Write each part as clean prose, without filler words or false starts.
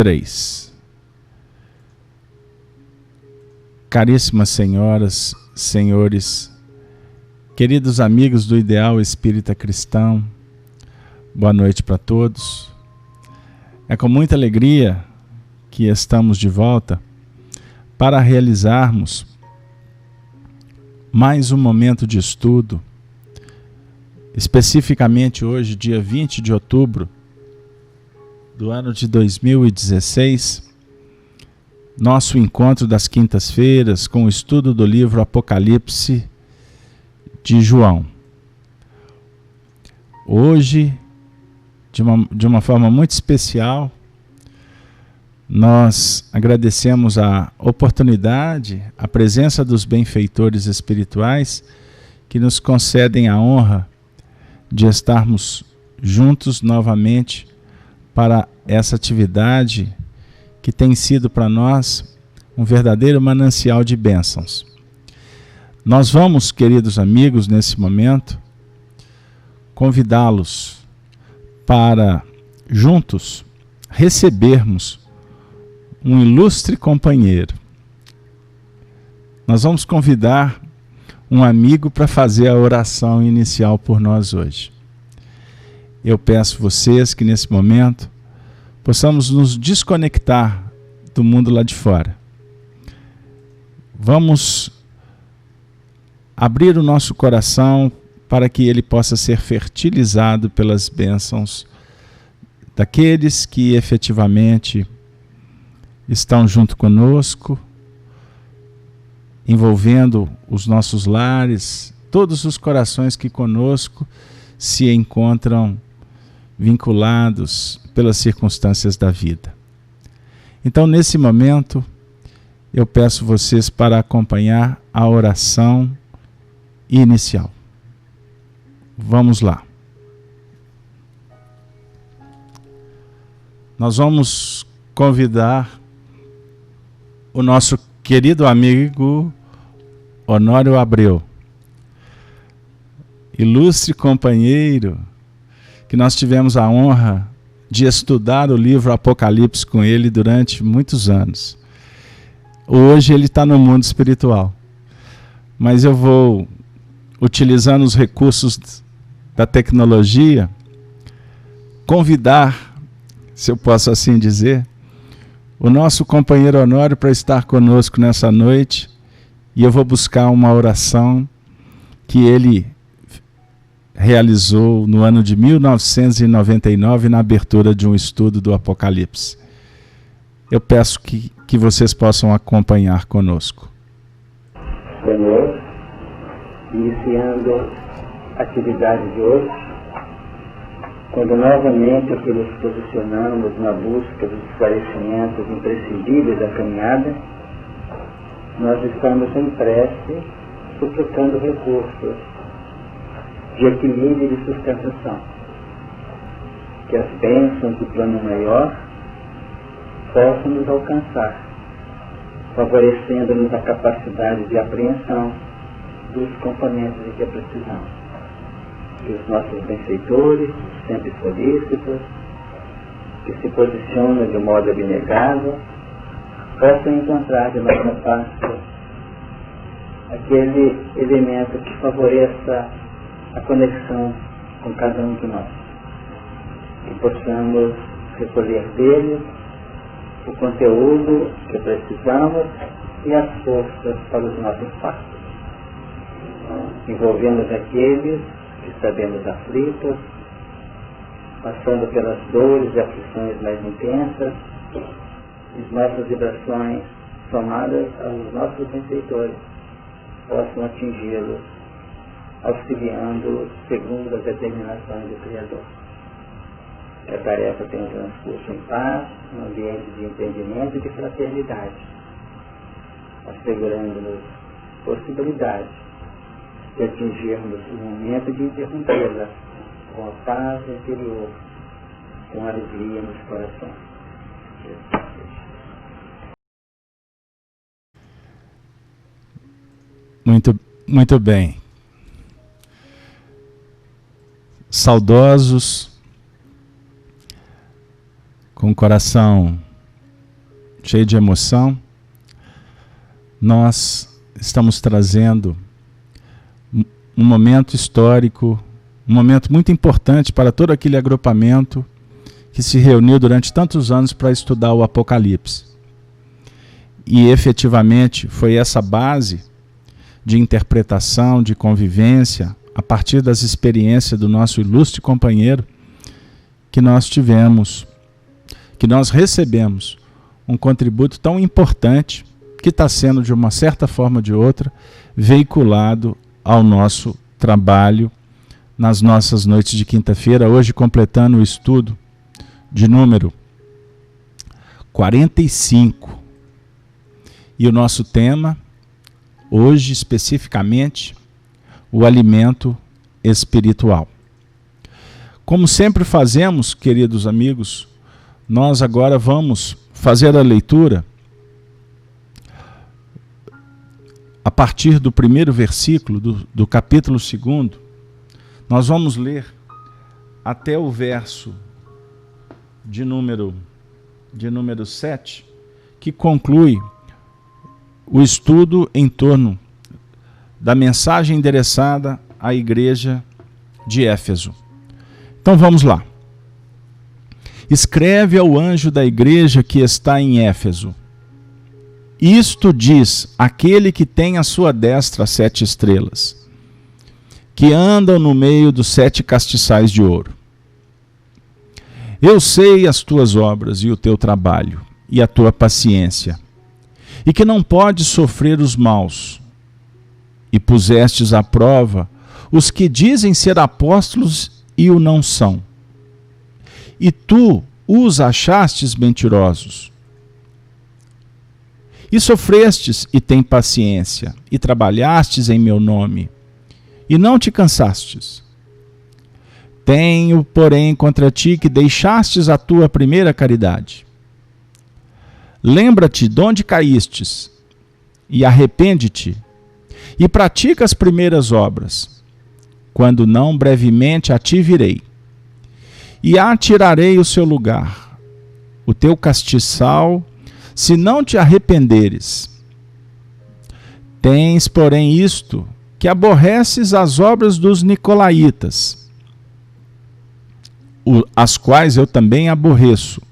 3. Caríssimas senhoras, senhores, queridos amigos do Ideal Espírita Cristão, boa noite para todos. É com muita alegria que estamos de volta para realizarmos mais um momento de estudo, especificamente hoje, dia 20 de outubro do ano de 2016, nosso encontro das quintas-feiras com o estudo do livro Apocalipse de João. Hoje, de uma forma muito especial, nós agradecemos a oportunidade, a presença dos benfeitores espirituais que nos concedem a honra de estarmos juntos novamente para essa atividade que tem sido para nós um verdadeiro manancial de bênçãos. Nós vamos, queridos amigos, nesse momento, convidá-los para juntos recebermos um ilustre companheiro. Nós vamos convidar um amigo para fazer a oração inicial por nós hoje. Eu peço vocês que nesse momento possamos nos desconectar do mundo lá de fora. Vamos abrir o nosso coração para que ele possa ser fertilizado pelas bênçãos daqueles que efetivamente estão junto conosco, envolvendo os nossos lares, todos os corações que conosco se encontram vinculados pelas circunstâncias da vida. Então, nesse momento, eu peço vocês para acompanhar a oração inicial. Vamos lá. Nós vamos convidar o nosso querido amigo Honório Abreu, ilustre companheiro, que nós tivemos a honra de estudar o livro Apocalipse com ele durante muitos anos. Hoje ele está no mundo espiritual, mas eu vou, utilizando os recursos da tecnologia, convidar, se eu posso assim dizer, o nosso companheiro Honório para estar conosco nessa noite, e eu vou buscar uma oração que ele realizou no ano de 1999 na abertura de um estudo do Apocalipse. Eu peço que vocês possam acompanhar conosco. Senhor, iniciando a atividade de hoje, quando novamente aqui nos posicionamos na busca dos esclarecimentos imprescindíveis da caminhada, nós estamos em prece, suplicando recursos de equilíbrio e de sustentação. Que as bênçãos do plano maior possam nos alcançar, favorecendo-nos a capacidade de apreensão dos componentes de que precisamos. Que os nossos benfeitores, sempre solícitos, que se posicionam de modo abnegado, possam encontrar de nossa parte aquele elemento que favoreça a conexão com cada um de nós. Que possamos recolher deles o conteúdo que precisamos e as forças para os nossos passos. Envolvendo aqueles que sabemos aflitos, passando pelas dores e aflições mais intensas, as nossas vibrações somadas aos nossos benfeitores possam atingi-los, auxiliando segundo as determinações do Criador. Que a tarefa tenha um transcurso em paz, num ambiente de entendimento e de fraternidade, assegurando-nos possibilidade de atingirmos o momento de interrompê-la com a paz interior, com a alegria nos corações. Muito bem. Saudosos, com o coração cheio de emoção, nós estamos trazendo um momento histórico, um momento muito importante para todo aquele agrupamento que se reuniu durante tantos anos para estudar o Apocalipse. E efetivamente foi essa base de interpretação, de convivência, a partir das experiências do nosso ilustre companheiro, que nós tivemos, que nós recebemos um contributo tão importante, que está sendo, de uma certa forma ou de outra, veiculado ao nosso trabalho nas nossas noites de quinta-feira, hoje completando o estudo de número 45. E o nosso tema, hoje especificamente, o alimento espiritual. Como sempre fazemos, queridos amigos, nós agora vamos fazer a leitura a partir do primeiro versículo do capítulo 2. Nós vamos ler até o verso de número 7, que conclui o estudo em torno da mensagem endereçada à igreja de Éfeso. Então vamos lá. Escreve ao anjo da igreja que está em Éfeso: isto diz aquele que tem à sua destra 7 estrelas, que andam no meio dos 7 castiçais de ouro. Eu sei as tuas obras e o teu trabalho, e a tua paciência, e que não podes sofrer os maus, e pusestes à prova os que dizem ser apóstolos e o não são. E tu os achastes mentirosos. E sofrestes e tem paciência, e trabalhastes em meu nome, e não te cansastes. Tenho, porém, contra ti que deixastes a tua primeira caridade. Lembra-te de onde caístes, e arrepende-te, e pratica as primeiras obras, quando não brevemente a ti virei, e atirarei o seu lugar, o teu castiçal, se não te arrependeres. Tens, porém, isto, que aborreces as obras dos nicolaítas, as quais eu também aborreço.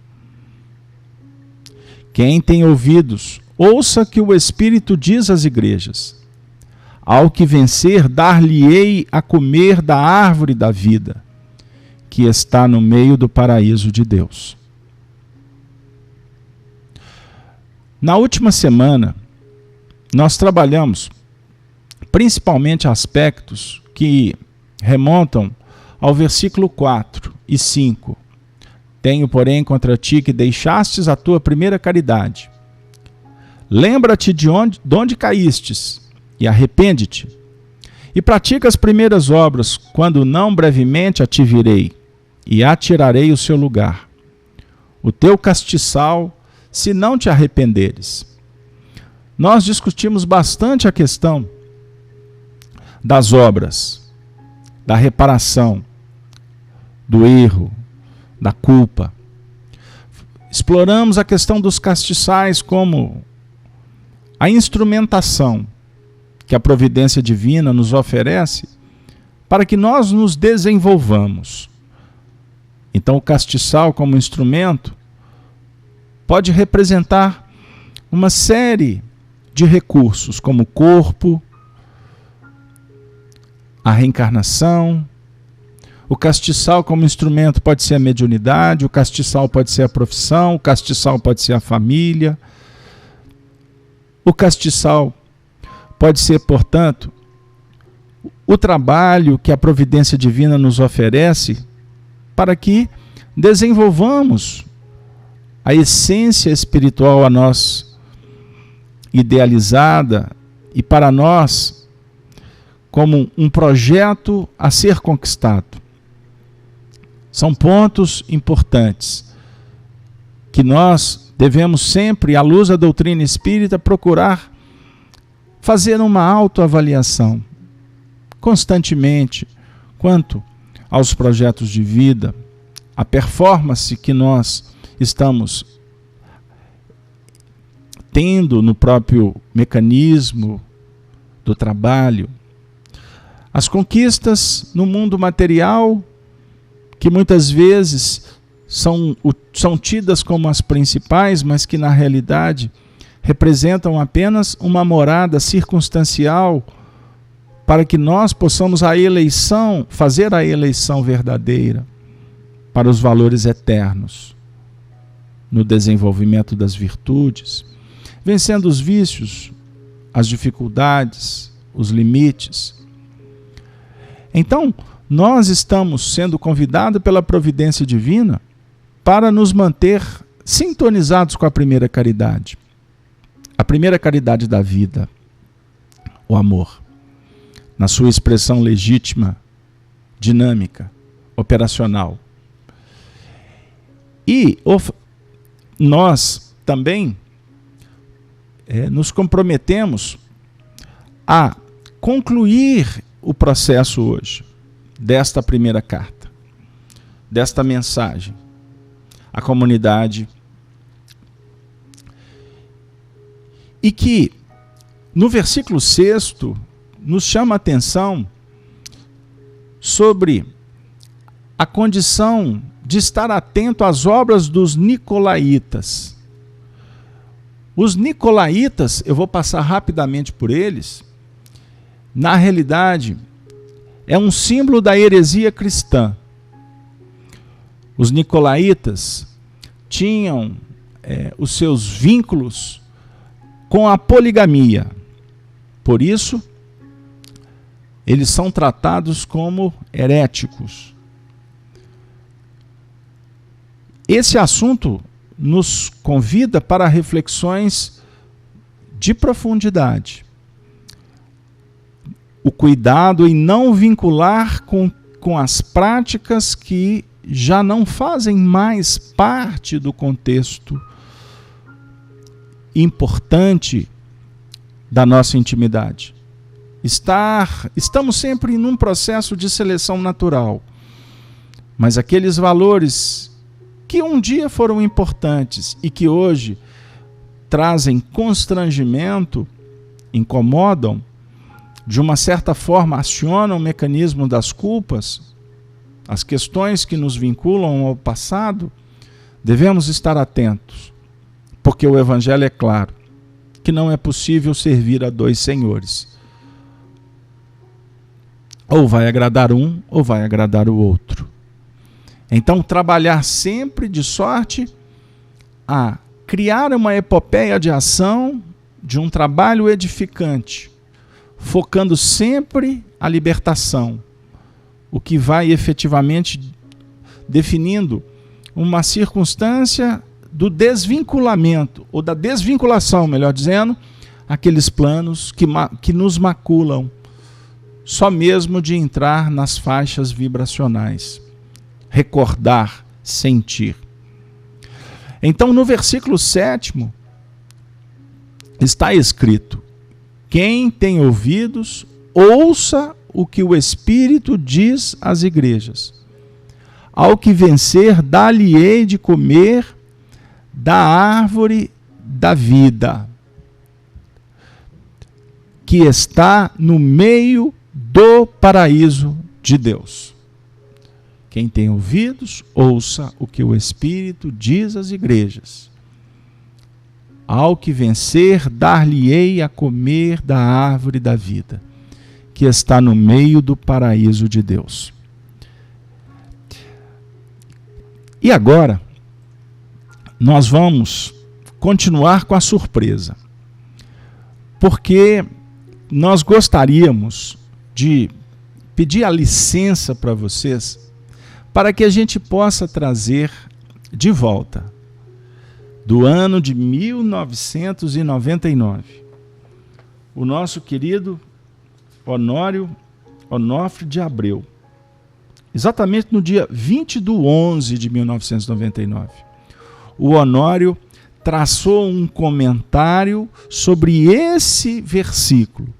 Quem tem ouvidos, ouça que o Espírito diz às igrejas: ao que vencer, dar-lhe-ei a comer da árvore da vida, que está no meio do paraíso de Deus. Na última semana, nós trabalhamos principalmente aspectos que remontam ao versículo 4 e 5. Tenho, porém, contra ti que deixastes a tua primeira caridade. Lembra-te de onde caístes, e arrepende-te, e pratica as primeiras obras, quando não brevemente a te virei, e atirarei o seu lugar, o teu castiçal, se não te arrependeres. Nós discutimos bastante a questão das obras, da reparação, do erro, da culpa. Exploramos a questão dos castiçais como a instrumentação que a providência divina nos oferece para que nós nos desenvolvamos. Então, o castiçal como instrumento pode representar uma série de recursos, como o corpo, a reencarnação. O castiçal como instrumento pode ser a mediunidade, o castiçal pode ser a profissão, o castiçal pode ser a família. O castiçal pode ser, portanto, o trabalho que a providência divina nos oferece para que desenvolvamos a essência espiritual a nós idealizada e para nós como um projeto a ser conquistado. São pontos importantes que nós devemos sempre, à luz da doutrina espírita, procurar fazer uma autoavaliação constantemente quanto aos projetos de vida, a performance que nós estamos tendo no próprio mecanismo do trabalho. As conquistas no mundo material, que muitas vezes são tidas como as principais, mas que na realidade representam apenas uma morada circunstancial para que nós possamos fazer a eleição verdadeira para os valores eternos, no desenvolvimento das virtudes, vencendo os vícios, as dificuldades, os limites. Então, nós estamos sendo convidados pela providência divina para nos manter sintonizados com a primeira caridade. A primeira caridade da vida, o amor, na sua expressão legítima, dinâmica, operacional. E nós também nos comprometemos a concluir o processo hoje, desta primeira carta, desta mensagem à comunidade, e que no versículo 6º nos chama a atenção sobre a condição de estar atento às obras dos nicolaítas. Os nicolaítas, eu vou passar rapidamente por eles, na realidade, é um símbolo da heresia cristã. Os nicolaítas tinham os seus vínculos com a poligamia. Por isso, eles são tratados como heréticos. Esse assunto nos convida para reflexões de profundidade. O cuidado em não vincular com as práticas que já não fazem mais parte do contexto importante da nossa intimidade. Estamos sempre num processo de seleção natural, mas aqueles valores que um dia foram importantes e que hoje trazem constrangimento, incomodam, de uma certa forma acionam o mecanismo das culpas, as questões que nos vinculam ao passado, devemos estar atentos, porque o Evangelho é claro, que não é possível servir a dois senhores. Ou vai agradar um, ou vai agradar o outro. Então, trabalhar sempre de sorte a criar uma epopeia de ação, de um trabalho edificante, focando sempre a libertação, o que vai efetivamente definindo uma circunstância do desvinculamento, ou da desvinculação, melhor dizendo, aqueles planos que nos maculam, só mesmo de entrar nas faixas vibracionais. Recordar, sentir. Então, no versículo 7º, está escrito: quem tem ouvidos, ouça o que o Espírito diz às igrejas. Ao que vencer, dá-lhe-ei de comer da árvore da vida, que está no meio do paraíso de Deus. Quem tem ouvidos, ouça o que o Espírito diz às igrejas. Ao que vencer, dar-lhe-ei a comer da árvore da vida, que está no meio do paraíso de Deus. E agora, nós vamos continuar com a surpresa, porque nós gostaríamos de pedir a licença para vocês, para que a gente possa trazer de volta, do ano de 1999, o nosso querido Onofre de Abreu, exatamente no dia 20/11 de 1999. O Honório traçou um comentário sobre esse versículo,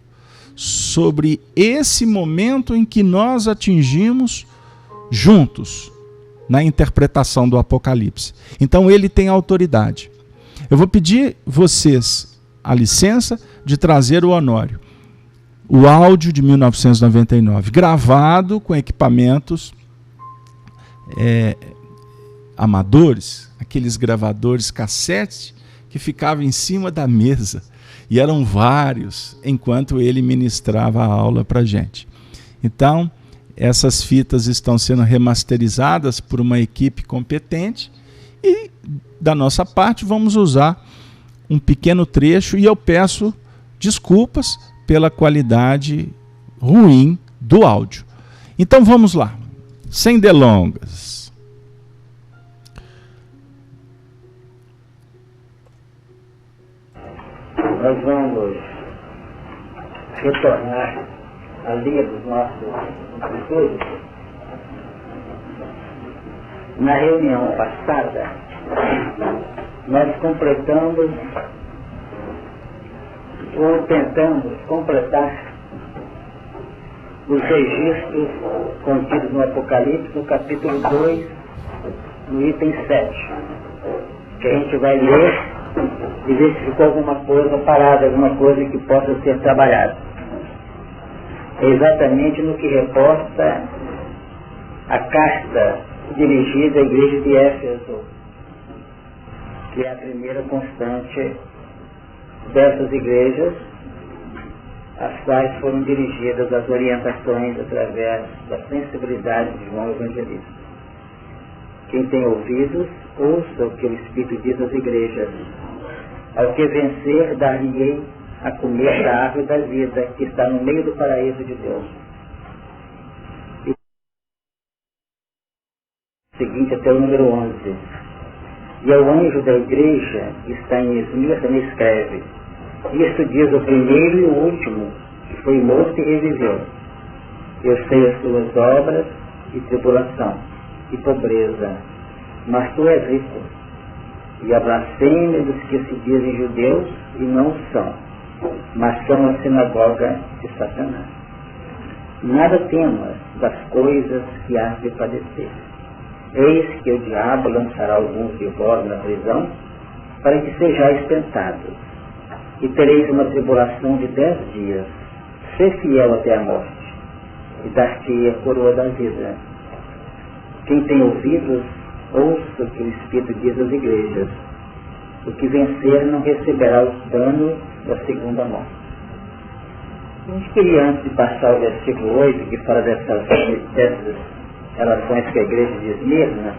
sobre esse momento em que nós atingimos juntos na interpretação do Apocalipse. Então ele tem autoridade. Eu vou pedir vocês a licença de trazer o Honório. O áudio de 1999, gravado com equipamentos amadores, aqueles gravadores cassete que ficavam em cima da mesa, e eram vários, enquanto ele ministrava a aula para a gente. Então, essas fitas estão sendo remasterizadas por uma equipe competente, e da nossa parte vamos usar um pequeno trecho, e eu peço desculpas pela qualidade ruim do áudio. Então vamos lá, sem delongas. Nós vamos retornar à linha dos nossos estudos. Na reunião passada, nós completamos, ou tentamos completar, os registros contidos no Apocalipse, no capítulo 2, no item 7, que a gente vai ler e ver se ficou alguma coisa parada, alguma coisa que possa ser trabalhada. É exatamente no que reporta a carta dirigida à igreja de Éfeso, que é a primeira constante dessas igrejas, às quais foram dirigidas as orientações através da sensibilidade de João Evangelista. Quem tem ouvidos, ouça o que o Espírito diz às igrejas. Ao que vencer, dar-lhe-ei a comer da árvore da vida, que está no meio do paraíso de Deus. E seguinte até o número 11. E ao anjo da igreja que está em Esmirna escreve: isto diz o primeiro e o último, que foi morto e reviveu. Eu sei as tuas obras e tribulação e pobreza, mas tu és rico. E a blasfêmia dos que se dizem judeus e não são, mas são a sinagoga de Satanás. Nada temas das coisas que hás de padecer. Eis que o diabo lançará alguns de vós na prisão, para que sejais tentados. E tereis uma tribulação de 10 dias. Ser fiel até a morte, e dar-te-ei a coroa da vida. Quem tem ouvidos, ouça o que o Espírito diz às igrejas. O que vencer não receberá os danos da segunda morte. A gente queria, antes de passar o versículo 8, que fala dessas relações com a igreja de Esmirna,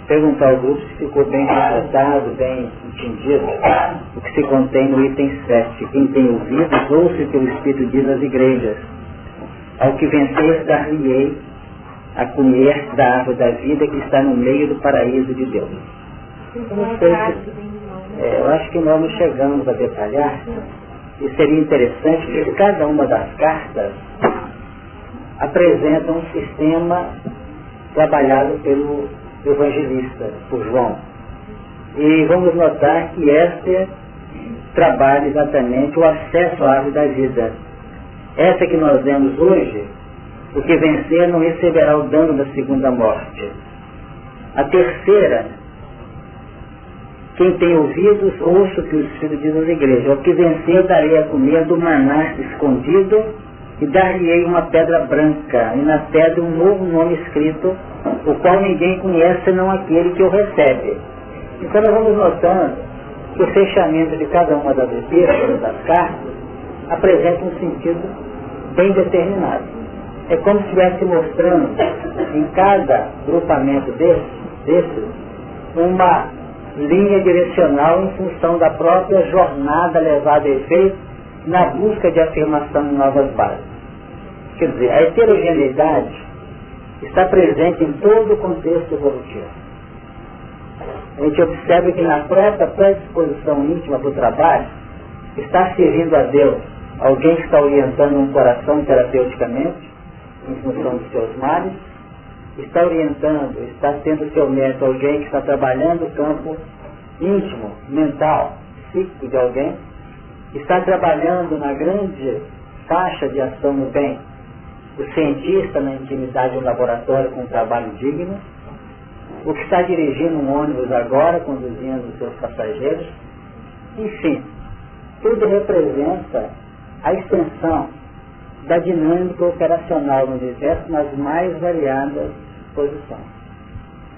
perguntar ao grupo se ficou bem completado, bem entendido o que se contém no item 7. Quem tem ouvidos, ouça o que o Espírito diz às igrejas. Ao que vencer, dar-lhe-ei a comer da árvore da vida que está no meio do paraíso de Deus. Eu acho que nós não chegamos a detalhar, e seria interessante que cada uma das cartas apresenta um sistema trabalhado pelo evangelista, por João. E vamos notar que este trabalha exatamente o acesso à árvore da vida. Essa que nós vemos hoje, o que vencer não receberá o dano da segunda morte. A terceira, quem tem ouvidos, ouça o que o Espírito diz às igrejas. Ao que vencer, darei a comer do maná escondido, e dar-lhe-ei uma pedra branca, e na pedra um novo nome escrito, o qual ninguém conhece, senão aquele que o recebe. Então nós vamos notando que o fechamento de cada uma das epístolas, das cartas, apresenta um sentido bem determinado. É como se estivesse mostrando em cada grupamento desses uma linha direcional em função da própria jornada levada a efeito na busca de afirmação de novas bases. Quer dizer, a heterogeneidade está presente em todo o contexto evolutivo. A gente observa que na própria predisposição íntima para o trabalho, está servindo a Deus alguém que está orientando um coração terapeuticamente, em função dos seus males, está orientando, está sendo seu médico alguém que está trabalhando o campo íntimo, mental, psíquico de alguém, está trabalhando na grande faixa de ação no bem, o cientista na intimidade do laboratório com um trabalho digno, o que está dirigindo um ônibus agora, conduzindo os seus passageiros, Enfim, tudo representa a extensão da dinâmica operacional no universo nas mais variadas posições.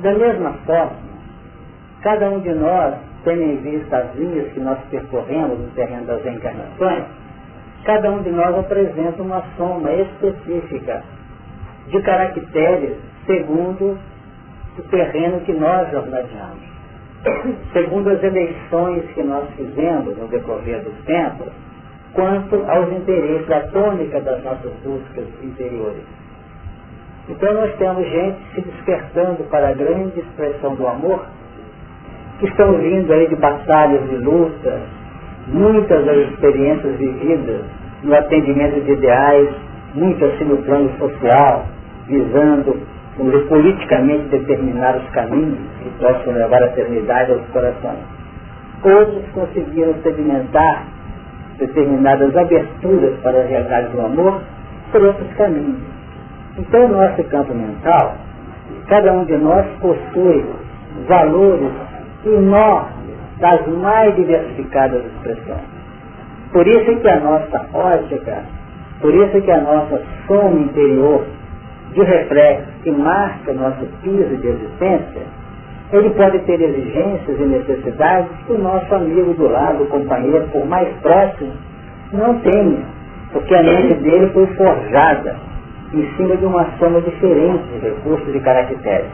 Da mesma forma, cada um de nós, tendo em vista as linhas que nós percorremos no terreno das reencarnações, cada um de nós apresenta uma soma específica de caracteres segundo o terreno que nós jornadeamos, segundo as eleições que nós fizemos no decorrer dos tempos, quanto aos interesses, a tônica das nossas buscas interiores. Então nós temos gente se despertando para a grande expressão do amor, que estão vindo aí de batalhas e lutas, muitas das experiências vividas no atendimento de ideais, muito assim no plano social, visando politicamente determinar os caminhos que possam levar a eternidade aos corações. Outros conseguiram sedimentar determinadas aberturas para a realidade do amor por outros caminhos. Então, no nosso campo mental, cada um de nós possui valores enormes das mais diversificadas expressões. Por isso é que a nossa ótica, por isso é que a nossa soma interior de reflexo que marca o nosso piso de existência, ele pode ter exigências e necessidades que o nosso amigo do lado, o companheiro, por mais próximo, não tenha, porque a mente dele foi forjada em cima de uma soma diferente de recursos e caracteres.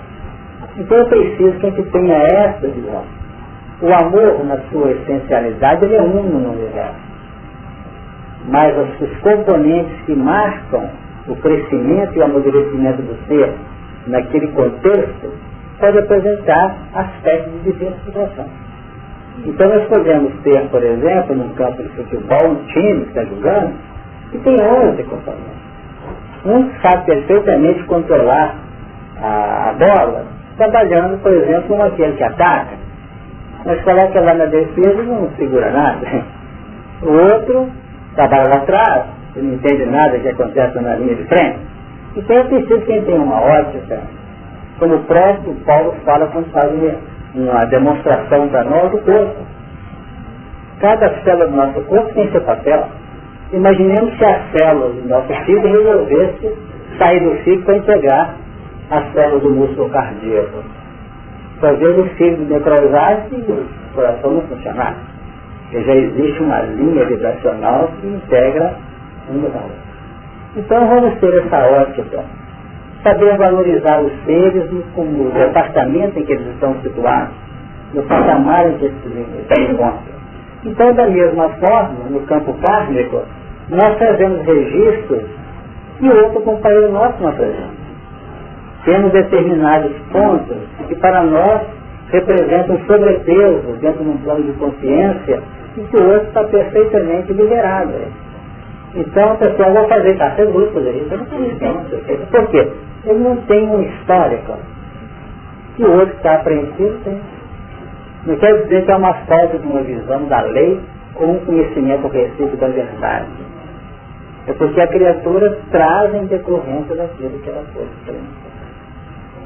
Então é preciso que a gente tenha essa visão. O amor, na sua essencialidade, ele é uno no universo. Mas os componentes que marcam o crescimento e o amadurecimento do ser naquele contexto podem apresentar aspectos de diversificação. Então nós podemos ter, por exemplo, num campo de futebol, um time que está jogando, que tem 11 componentes. Um sabe perfeitamente controlar a bola, trabalhando, por exemplo, como aquele que ataca, mas coloca lá na defesa e não segura nada. O outro trabalha lá atrás, e não entende nada que acontece na linha de frente. Então é preciso que quem tem uma ótica, como o próprio Paulo fala quando faz uma demonstração para nós do corpo. Cada célula do nosso corpo tem seu papel. Imaginemos se as células do nosso fígado resolvesse sair do fígado para integrar as células do músculo cardíaco. Talvez o fígado necrosasse e o coração não funcionasse. Porque já existe uma linha vibracional que integra um do outro. Então vamos ter essa ótica. Saber valorizar os seres no departamento em que eles estão situados, no patamar em que eles se encontram. Então, da mesma forma, no campo kármico, nós fazemos registros que outro companheiro nosso não apresenta. Temos determinados pontos que para nós representam sobrepeso dentro de um plano de consciência e que o outro está perfeitamente liberado. Então a pessoa vai fazer, está seguro fazer isso, eu não tenho isso. Por quê? Ele não tem um histórico que o outro que está apreensivo tem. Não quer dizer que é uma falta de uma visão da lei ou um conhecimento recíproco da verdade. É porque a criatura traz em decorrência daquilo que ela foi experienciar.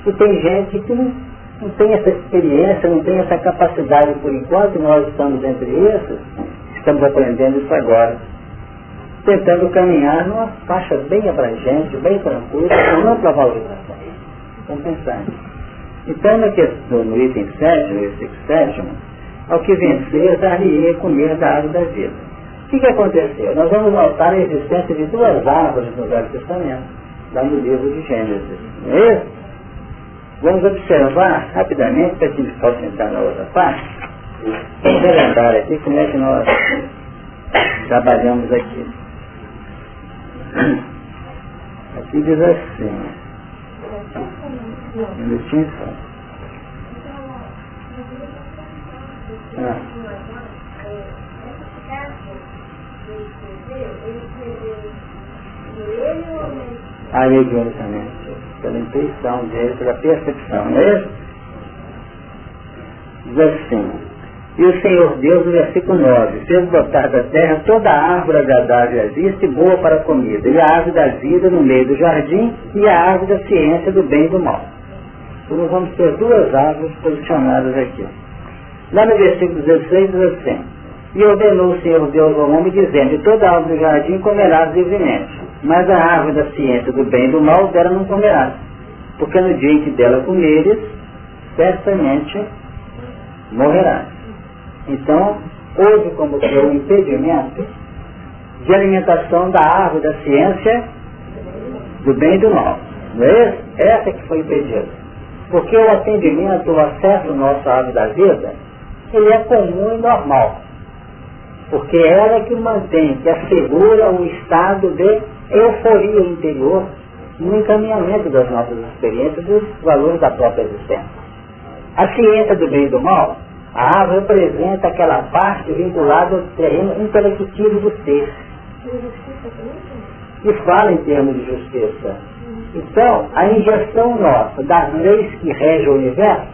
E tem gente que não tem essa experiência, não tem essa capacidade por enquanto, e nós estamos entre esses, estamos aprendendo isso agora. Tentando caminhar numa faixa bem abrangente, bem tranquila, com ampla valorização. Vamos pensar. Então, no item 7, no versículo 7, ao que vencer, dar-lhe comer da árvore da vida. O que aconteceu? Nós vamos notar a existência de duas árvores no Velho Testamento, lá no livro de Gênesis. Não é isso? Vamos observar rapidamente, para que a gente possa entrar na outra parte. Vamos relembrar aqui como é que nós trabalhamos aqui. Aqui diz assim, um minutinho só. Mediunicamente, pela intuição dele, pela percepção, não é isso? Diz assim, e o Senhor Deus, no versículo 9, fez brotar da terra toda a árvore agradável à vista e boa para a comida, e a árvore da vida no meio do jardim, e a árvore da ciência do bem e do mal. Então nós vamos ter duas árvores posicionadas aqui. Lá no versículo 16 diz assim, E ordenou o Senhor Deus ao homem, dizendo: de toda árvore do jardim comerás livremente, mas a árvore da ciência do bem e do mal dela não comerás, porque no dia em que dela comeres, certamente morrerás. Então, houve como que um impedimento de alimentação da árvore da ciência do bem e do mal. Não é isso? Essa que foi impedida. Porque o atendimento, o acesso nosso à árvore da vida, ele é comum e normal. Porque é ela que mantém, que assegura um estado de euforia interior no encaminhamento das nossas experiências e dos valores da própria existência. A ciência do bem e do mal, a árvore representa aquela parte vinculada ao terreno intelectivo do ser, que fala em termos de justiça. Então, a ingestão nossa das leis que regem o universo,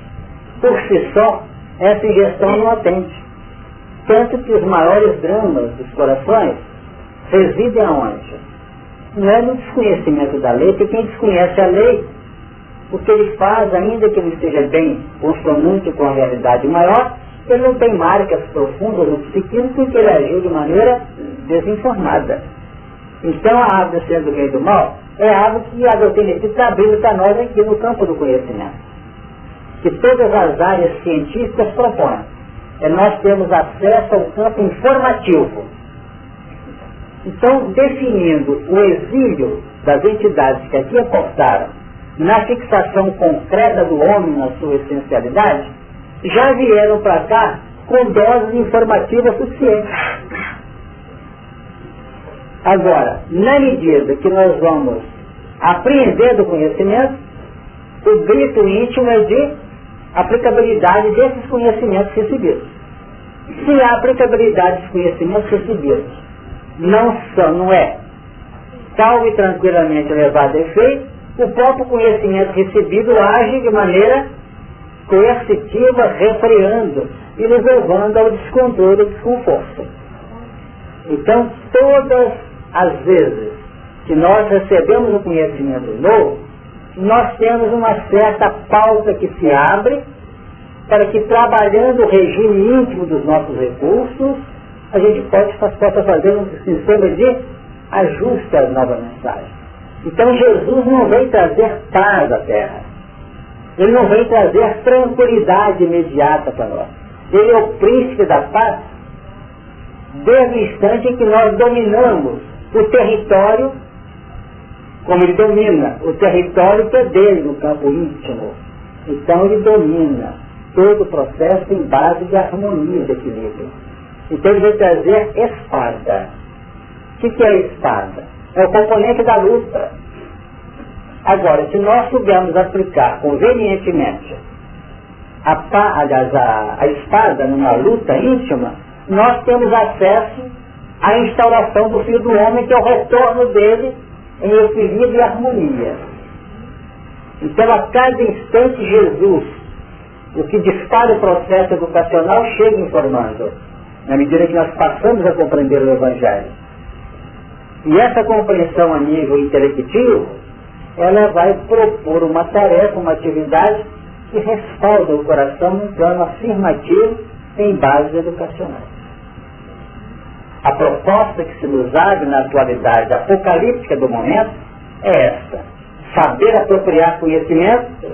por si só, essa ingestão não atende. Tanto que os maiores dramas dos corações residem aonde? Não é no desconhecimento da lei, porque quem desconhece a lei, o que ele faz, ainda que ele esteja bem consonante com a realidade maior, ele não tem marcas profundas no psiquismo porque ele agiu de maneira desinformada. Então a árvore da ciência do bem e do mal é a árvore que a doutrina está abrindo para nós aqui no campo do conhecimento, que todas as áreas científicas propõem. Nós temos acesso ao campo informativo. Então, definindo o exílio das entidades que aqui aportaram na fixação concreta do homem na sua essencialidade, já vieram para cá com doses informativas suficientes. Agora, na medida que nós vamos apreender do conhecimento, o grito íntimo é de aplicabilidade desses conhecimentos recebidos. Se a aplicabilidade dos conhecimentos recebidos não é calmo e tranquilamente levado a efeito, o próprio conhecimento recebido age de maneira coercitiva, refreando e nos levando ao descontrole e desconforto. Então, todas as vezes que nós recebemos um conhecimento novo, nós temos uma certa pauta que se abre para que, trabalhando o regime íntimo dos nossos recursos, a gente possa fazer um sistema de ajuste às novas mensagens. Então Jesus não vem trazer paz à Terra. Ele não vem trazer tranquilidade imediata para nós. Ele é o príncipe da paz desde o instante em que nós dominamos o território, como ele domina o território que é dele no campo íntimo. Então ele domina todo o processo em base de harmonia, de equilíbrio. Então ele vai trazer espada. O que é espada? É o componente da luta. Agora, se nós soubermos aplicar convenientemente a espada numa luta íntima, nós temos acesso à instauração do Filho do Homem, que é o retorno dele em equilíbrio e harmonia. Então, a cada instante, Jesus, o que dispara o processo educacional, chega informando, na medida que nós passamos a compreender o Evangelho. E essa compreensão a nível intelectivo, ela vai propor uma tarefa, uma atividade que respalda o coração num plano afirmativo em bases educacionais. A proposta que se nos abre na atualidade apocalíptica do momento é esta: saber apropriar conhecimento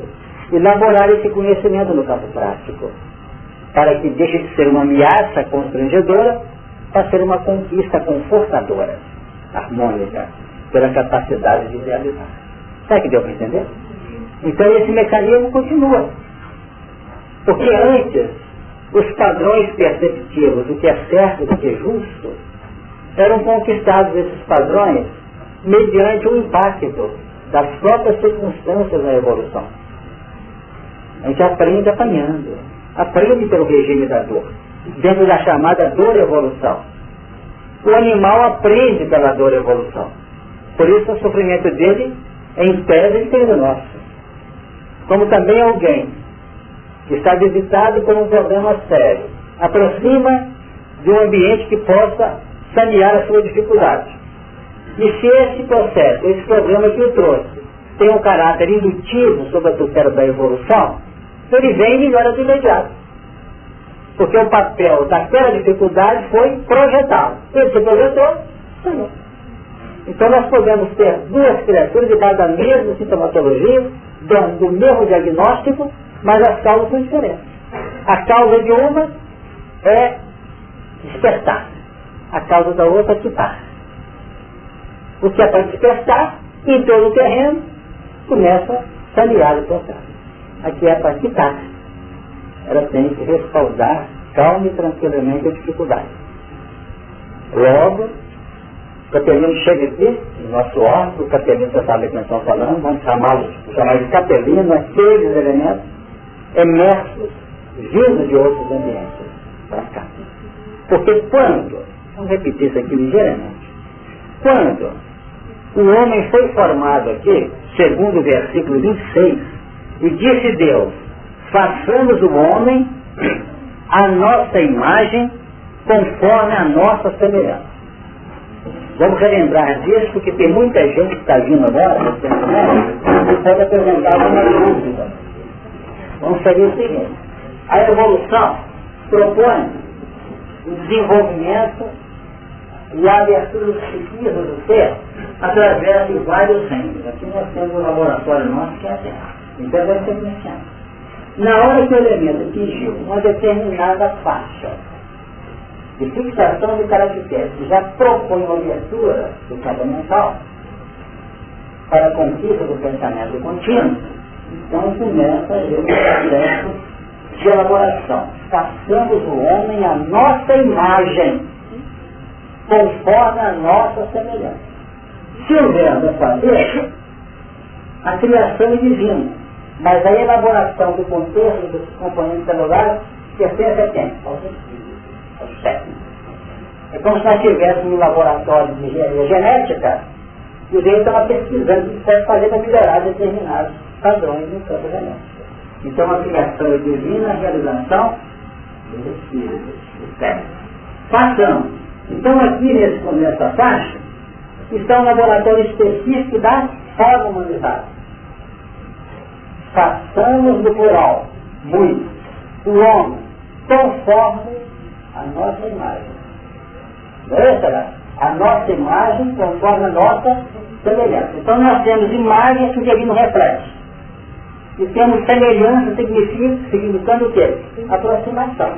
e elaborar esse conhecimento no campo prático, para que deixe de ser uma ameaça constrangedora para ser uma conquista confortadora, harmônica, pela capacidade de realizar. Sabe que deu para entender? Então esse mecanismo continua. Porque antes, os padrões perceptivos do que é certo e do que é justo eram conquistados, esses padrões, mediante o impacto das próprias circunstâncias na evolução. A gente aprende apanhando, aprende pelo regime da dor, dentro da chamada dor-evolução. O animal aprende pela dor-evolução. Por isso o sofrimento dele é em tese diferente do nosso. Como também alguém que está visitado por um problema sério, aproxima de um ambiente que possa sanear a sua dificuldade. E se esse processo, esse problema que o trouxe, tem um caráter indutivo sobre a tutela da evolução, ele vem e melhora de imediato. Porque o papel daquela dificuldade foi projetá-lo. Ele se projetou, sonhou. Então nós podemos ter duas criaturas debaixo da mesma sintomatologia, do mesmo diagnóstico, mas as causas são diferentes. A causa de uma é despertar, a causa da outra é quitar. O que é para despertar, em todo o terreno, começa a sanear o processo. Aqui é para quitar. Ela tem que respaldar calma e tranquilamente a dificuldade. Logo, o capelino chega aqui, no nosso órgão, o capelino já sabe quem estão falando, vamos chamar de capelino, aqueles elementos emersos, vindos de outros ambientes, para cá. Porque quando, vamos repetir isso aqui ligeiramente, quando o homem foi formado aqui, segundo o versículo 26, e disse Deus, façamos o homem a nossa imagem, conforme a nossa semelhança. Vamos relembrar disso, porque tem muita gente que está vindo agora, que pode apresentar uma dúvida. Vamos seguir o seguinte. A evolução propõe o desenvolvimento e a abertura dos psiquismos do ser através de vários reinos. Aqui nós temos um laboratório nosso que é a Terra. Então deve ser conhecido. Na hora que o elemento atingiu uma determinada faixa de fixação de caracteres que já propõe uma abertura do campo mental para a conquista do pensamento contínuo, então começa o processo de elaboração. Façamos o homem a nossa imagem, conforme a nossa semelhança. Se o verbo é fazer, a criação é divina. Mas a elaboração do contexto dos componentes celulares pertence a quem? Aos técnicos. É como se nós estivéssemos um laboratório de engenharia genética e eles estão pesquisando o que pode fazer para melhorar determinados padrões no campo genético. Então a criação é divina, a realização dos espíritos, dos técnicos. Façamos. Então aqui nessa faixa está um laboratório específico da forma humanizada. Façamos do plural, muito, o homem, conforme a nossa imagem. Não é isso, a nossa imagem conforme a nossa semelhança. Então nós temos imagens que o divino reflete. E temos semelhança, significando o quê? Aproximação.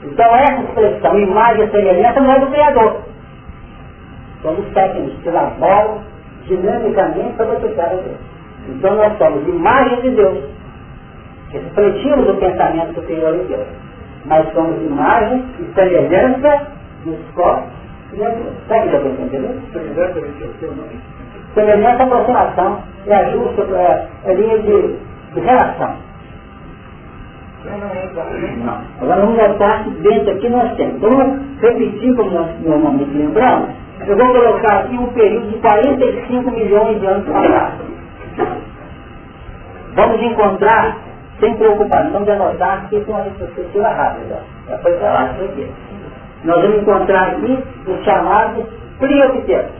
Então essa expressão, imagem e semelhança, não é do Criador. São os técnicos que elaboram dinamicamente para aplicar a Deus. Então nós somos imagem de Deus, refletimos o pensamento superior de Deus, mas somos imagem e semelhança dos corpos criadores. Sabe o que eu estou entendendo? Semelhança é aproximação, é ajuste, é linha de relação. Não. Agora vamos notar que dentro aqui nós temos. Então vamos repetir como nós normalmente lembramos. Eu vou colocar aqui um período de 45 milhões de anos para trás. Vamos encontrar, sem preocupação de anotar, que isso é uma retrospectiva rápida. Já foi falado isso aqui. Nós vamos encontrar aqui os chamados priopteros.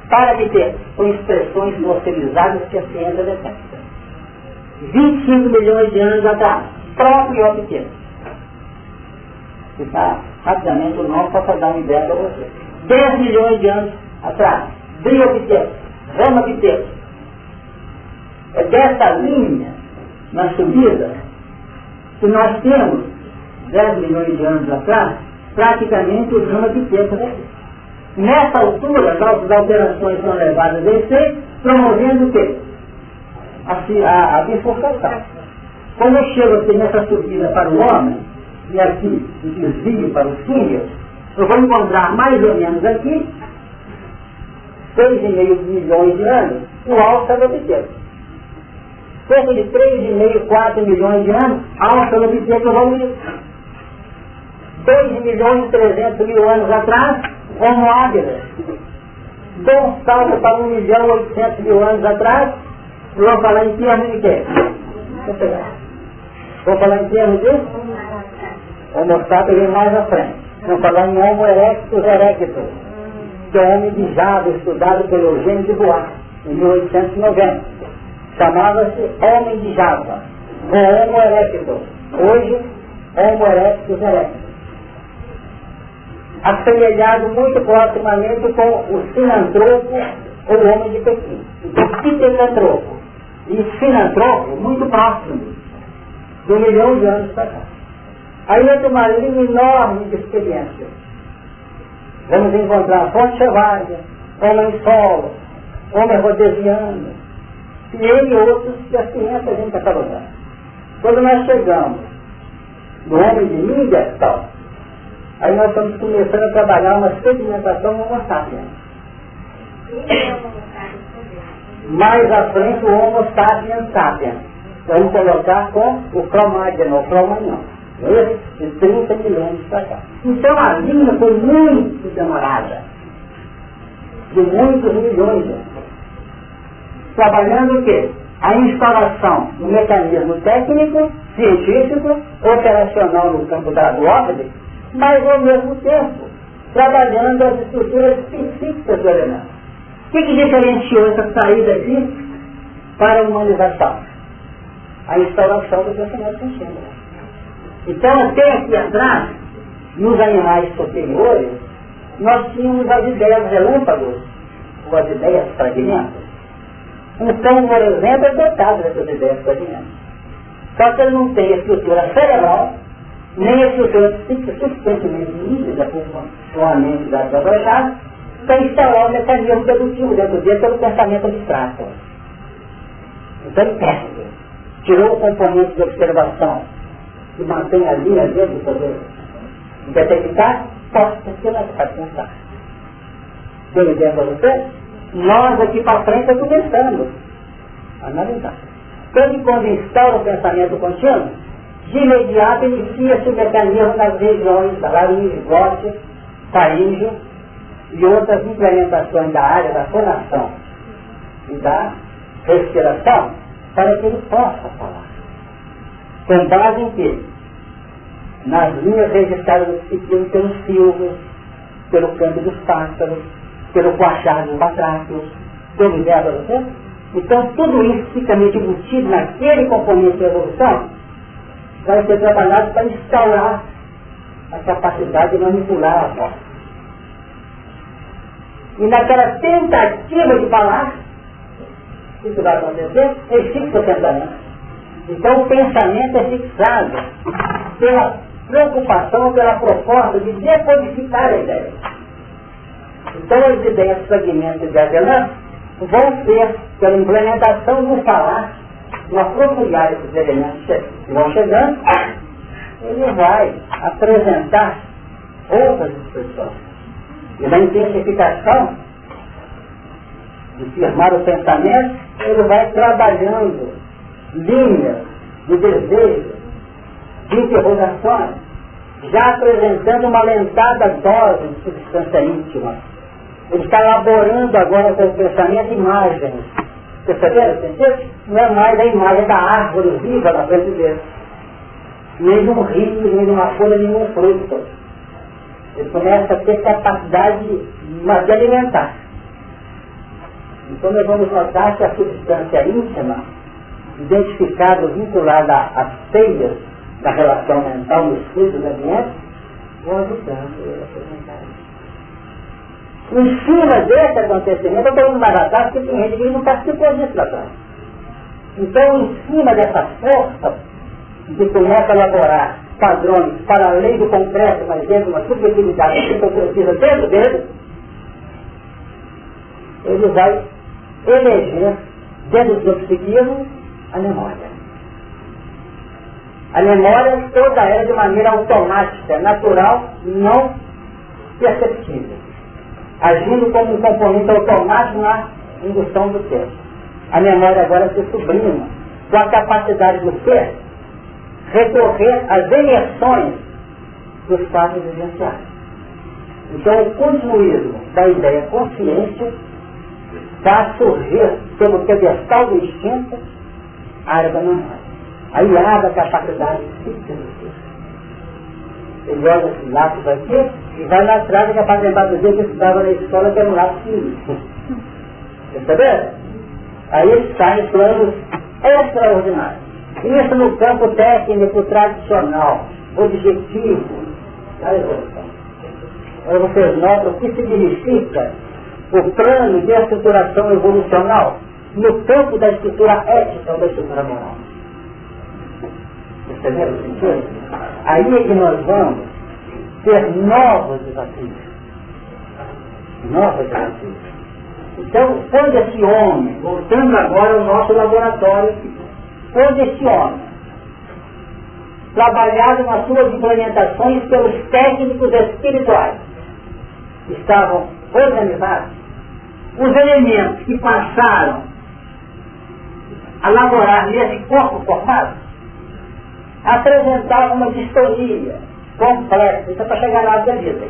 Parapteros, com expressões fossilizadas que a ciência detecta. 25 milhões de anos atrás, propriopteros. Está rapidamente o nome para dar uma ideia para você. 10 milhões de anos atrás, briopteros, ramapteros. É dessa linha, na subida, que nós temos, 10 milhões de anos atrás, praticamente os ramapteros aqui. Nessa altura, as alterações são levadas a efeito, promovendo o quê? A bifurcação. Quando eu chego aqui nessa subida para o homem, e aqui o desvio para os símios, eu vou encontrar mais ou menos aqui 6,5 milhões de anos, o Australopithecus. Cerca de 3,5, 4 milhões de anos, Australopithecus evoluiu. 2 milhões e 300 mil anos atrás, Homo habilis. Dou um salto para 1 milhão e 800 mil anos atrás, eu vou falar em termos de quê? Vou falar em termos de Homo sapiens mais à frente. Vou falar em Homo erectus erectus, que é um homem de Java, estudado pelo Eugênio de Bois, em 1890. Chamava-se Homem de Java. com Homo erectus. Hoje, Homo erectus erectus. Assemelhado muito proximamente com o sinantropo ou o homem de Pequim. Então, pithecantropo e sinantropo muito próximos, de 1 milhão de anos para cá. Aí entra uma linha enorme de experiências. Vamos encontrar Fonte Chevalha, Homem Solo, Homem Rodesiano, e ele e outros que a ciência a gente está trabalhando. Quando nós chegamos no Homem de Neandertal, aí nós estamos começando a trabalhar uma sedimentação Homo sapiens. Mais à frente o Homo sapiens sapiens. Vamos colocar com o Cro-Magnon, o Cro-Magnon. De 30 milhões para cá. Então a linha foi muito demorada. De muitos milhões de anos. Trabalhando o quê? A instalação do mecanismo técnico, científico, operacional no campo do OVNI, mas ao mesmo tempo trabalhando as estruturas específicas do elemento. O que diferenciou essa saída aqui para a humanização? A instauração do pensamento consciente. Então, até aqui atrás, nos animais superiores, nós tínhamos as ideias relâmpagos, ou as ideias fragmentos. Então, por exemplo, é dotado dessas ideias fragmentos. Só que ele não tem a estrutura cerebral, nem a estrutura psíquica suficientemente nítida com a mente da laboratória, para instaurar o mecanismo dedutivo dentro dele pelo pensamento abstrato. Então, ele perde. Tirou o componente de observação, que mantém a linha dele de poder detectar, só porque nós faz pensar. Deu ideia para você? Nós aqui para frente começamos a analisar. Quando instaura o pensamento contínuo, de imediato inicia-se o mecanismo nas regiões da laringe, glote, faríngeo e outras implementações da área da fonação e da respiração para que ele possa falar. Com base em quê? Nas linhas registradas no psiquismo pelos silvos, pelo canto dos pássaros, pelo coachar dos batráquios. Deu uma ideia para você? Então, tudo isso fica meio embutido naquele componente da evolução, vai ser trabalhado para instaurar a capacidade de manipular a voz. E naquela tentativa de falar, o que vai acontecer? Ele fixa o pensamento. Então, o pensamento é fixado pela preocupação, pela proposta de decodificar a ideia. Então, as ideias fragmentos de Adelante vão ser, pela implementação do falar, no aprofundar esses elementos que vão chegando, ele vai apresentar outras expressões. E na intensificação de firmar o pensamento, ele vai trabalhando linhas de desejo, de interrogações, já apresentando uma lentada dose de substância íntima. Ele está elaborando agora com o pensamento imagens. Perceberam? Não é mais a imagem da árvore viva na frente dele. Nem de um rio, nem de uma folha, nem de um fruto. Ele começa a ter capacidade de alimentar. Então nós vamos notar que a substância íntima, identificada, vinculada às teias da relação mental no estudo do ambiente, vão ajudando ele a apresentar isso. Em cima desse acontecimento, eu estou indo mais atrás, porque tem gente que não participou disso lá atrás. Então, em cima dessa força que começa a elaborar padrões para além do concreto, mas dentro de uma subjetividade que precisa dentro dele, ele vai eleger dentro do psiquismo a memória. A memória toda ela de maneira automática, natural, não perceptível, agindo como um componente automático na indução do ser. A memória agora se sublima com a capacidade do ser recorrer às emersões dos fatos vivenciais. Então o continuismo da ideia consciência vai surgir pelo pedestal do instinto a área da memória. Aí abre a capacidade física do ser. Ele olha esse lápis aqui e vai lá atrás que é para lembrar do dia que estudava na escola, que era um lápis físico. Perceberam? Aí sai planos extraordinários. Isso no campo técnico tradicional, objetivo da evolução. Aí vocês notam o que significa o plano de estruturação evolucional no campo da estrutura ética ou da estrutura moral. Entenderam o sentido? Aí é que nós vamos ter novos desafios. Novos desafios. Então, quando esse homem, voltando agora ao nosso laboratório, quando esse homem, trabalhado nas suas implementações pelos técnicos espirituais, estavam organizados, os elementos que passaram a laborar nesse corpo formado, apresentavam uma distonia complexa, isso é para chegar lá da vida.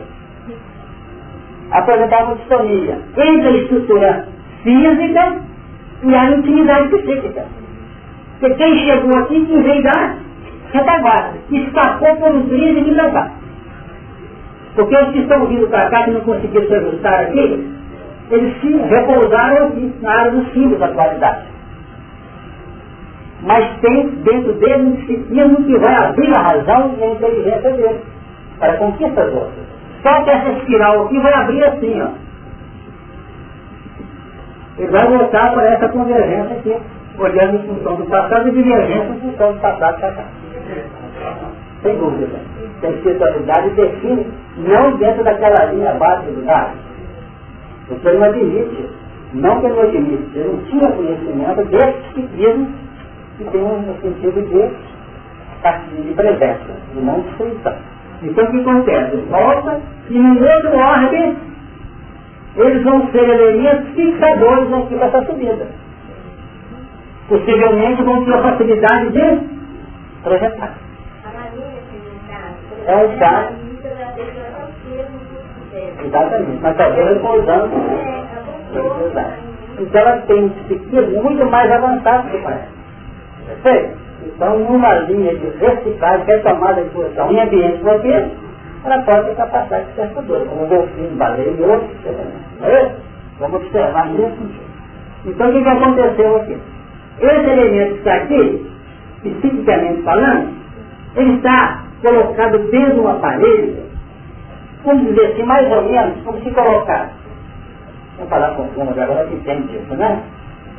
Apresentavam uma distonia entre a estrutura física e a intimidade psíquica. Porque quem chegou aqui, quem veio da retaguarda, escapou por um triz de levar. Porque os que estão vindo para cá, que não conseguiram se ajustar aqui, eles se repousaram aqui, na área dos símbolos da atualidade. Mas tem dentro dele um psiquismo que vai abrir a razão e a inteligência dele, para conquistar as outras. Só que essa espiral aqui vai abrir assim, ó. Ele vai voltar para essa convergência aqui, olhando em função do passado e divergência em função do passado para cá. Sem dúvida. A espiritualidade define, não dentro daquela linha básica do nada. Você não admite, não que ele não admite, ele não tinha conhecimento desse psiquismo que tem um sentido de presença, de não destruição. Então o que acontece? Volta e no outro ordem eles vão ser elementos fixadores aqui para essa subida. Possivelmente vão ter a facilidade de projetar. É um caso. Exatamente, mas talvez repousando. Então ela tem um psiquismo muito mais avançado que parece. Perfeito? Então, numa linha de reciclagem, que é tomada de posição em ambiente propicio, ela pode ter capacidade de ser estudadora, como o golfinho, baleia e outros. Vamos observar nesse sentido. Então, o que aconteceu aqui? Esse elemento que está aqui, psiquicamente falando, ele está colocado dentro de um aparelho, vamos dizer assim, mais ou menos, como se colocar. Vamos falar com o Fomos agora que tem disso, né?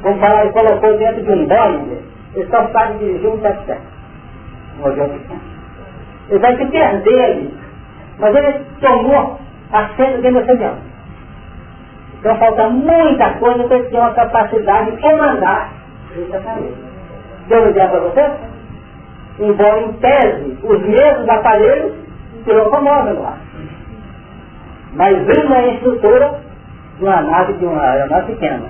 Vamos falar, ele colocou dentro de um Boeing. Ele só sabe dirigir um 77, um avião pequeno. Ele vai se perder ali, mas ele tomou assento dentro desse avião. Então falta muita coisa para ele ter uma capacidade de comandar esse aparelho. Deu uma ideia para você? Embora em tese os mesmos aparelhos se locomovem no ar. Mas uma é a estrutura de uma nave, de uma aeronave pequena.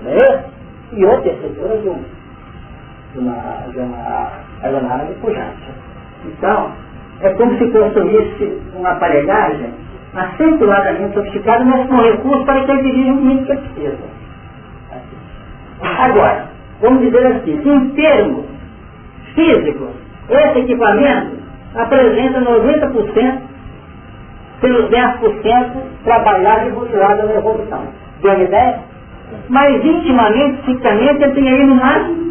Não é isso? E outra é a estrutura de uma aeronave pujante. Então, é como se construísse uma aparelhagem acentuadamente sofisticada, mas com recursos para que ele dirija o mínimo que precisa. Agora, vamos dizer assim, em termos físicos, esse equipamento apresenta 90% pelos 10% trabalhado e motivado na evolução. Deu uma ideia? Mas intimamente, psicamente, ele tem aí no máximo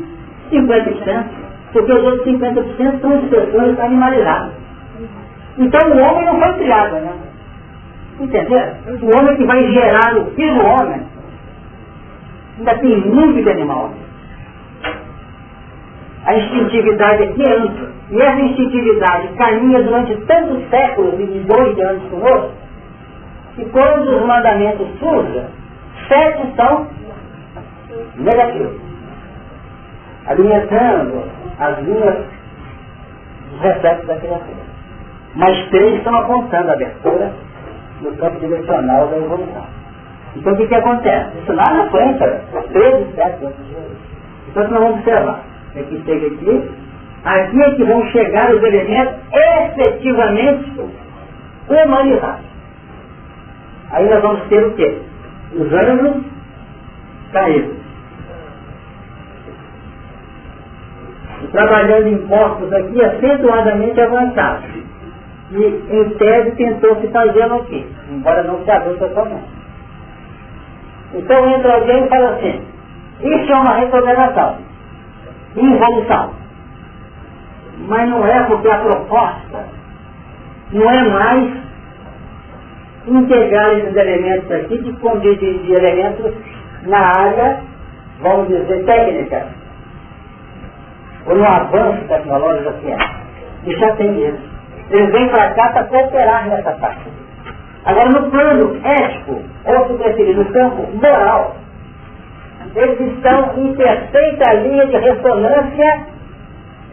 50%, porque os outros 50% são expressões animalizadas. Então o homem não foi criado, né? Entendeu? O homem que vai gerar o filho do homem ainda tem muito de animal. A instintividade aqui é ampla. E essa instintividade caminha durante tantos séculos e milhões de anos conosco, que quando os mandamentos surgem, 7 são negativos, alimentando as linhas dos reflexos da criatura. Mas 3 estão apontando a abertura no campo direcional da evolução. Então o que acontece? Isso lá na frente, 13, 7 anos. Então nós vamos observar. Aqui chega aqui é que vão chegar os elementos efetivamente humanizados. Aí nós vamos ter o quê? Os ânimos caídos. Trabalhando em corpos aqui acentuadamente avançados. E em tese tentou se fazer aqui, embora não se abriu totalmente. Então entra alguém e fala assim, isso é uma reprogramação, involução. mas não é porque a proposta não é mais integrar esses elementos aqui de elementos na área, vamos dizer, técnica, ou no avanço tecnológico da ciência. E já tem isso. Eles vêm para cá para cooperar nessa parte. Agora, no plano ético, ou se preferir, no campo moral, eles estão em perfeita linha de ressonância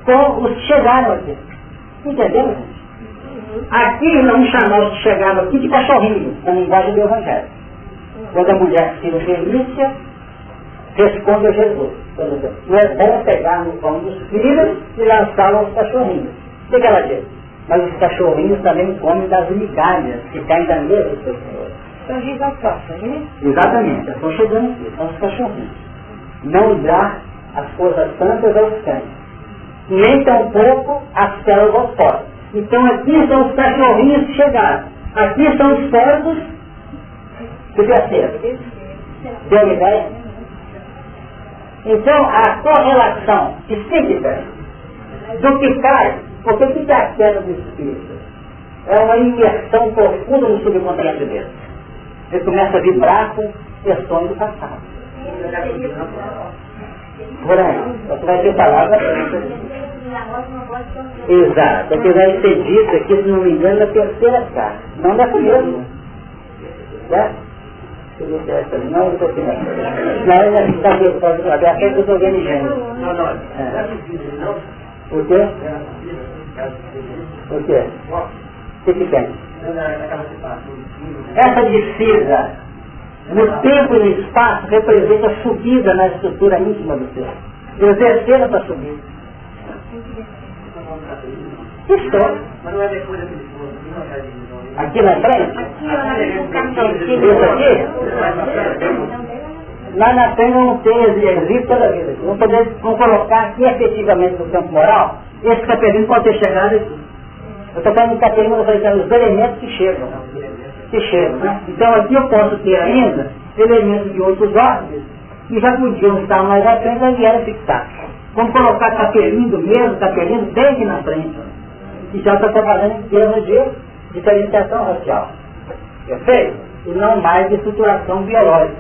com os que chegaram aqui. Entendeu? Aqui vamos chamar os que chegaram aqui de cachorrinho, na linguagem do Evangelho. Quando a mulher tira Fenícia, responde a Jesus. Não é bom pegar no pão dos filhos e lançá-lo aos cachorrinhos. O que ela diz? Mas os cachorrinhos também comem das migalhas que caem da mesa do seu Senhor. São gigantosos, né? Exatamente, estão chegando aqui, são os cachorrinhos. Não dá as coisas santas aos cães, nem tampouco as células aos porcos. Então aqui são os cachorrinhos que chegaram. Aqui são os porcos que desceram. Deu uma ideia? Então a correlação psíquica do que cai, porque o que é a queda do espírito? É uma imersão profunda no subconsciente dele. Ele começa a vibrar com questões do passado. Por aí. Você vai ter palavra. Exato. Porque vai ser dito aqui, se não me engano, na terceira carta. Não nessa mesma. Certo? Não, eu estou aqui. Não, ele está aqui. Até que eu estou vendo gênero. Não. O quê? O quê? O que tem? Essa descida no tempo e no espaço representa a subida na estrutura íntima do ser. Eles desceram para subir. História. Mas não é depois daquele ponto. Aqui na frente? Isso aqui? Lá na frente não tem existe toda a vida. Vamos colocar aqui efetivamente no campo moral. Esse capelinho pode ter chegado aqui. Eu estou falando de capelinho, eu estou falando dos elementos que chegam. Né? Então aqui eu posso ter ainda elementos de outros órgãos que já podiam estar mais à frente e vieram fixar. Vamos colocar capelinho do mesmo, capelinho bem aqui na frente. E já está trabalhando em termos de diferenciação racial. Perfeito? E não mais de estruturação biológica.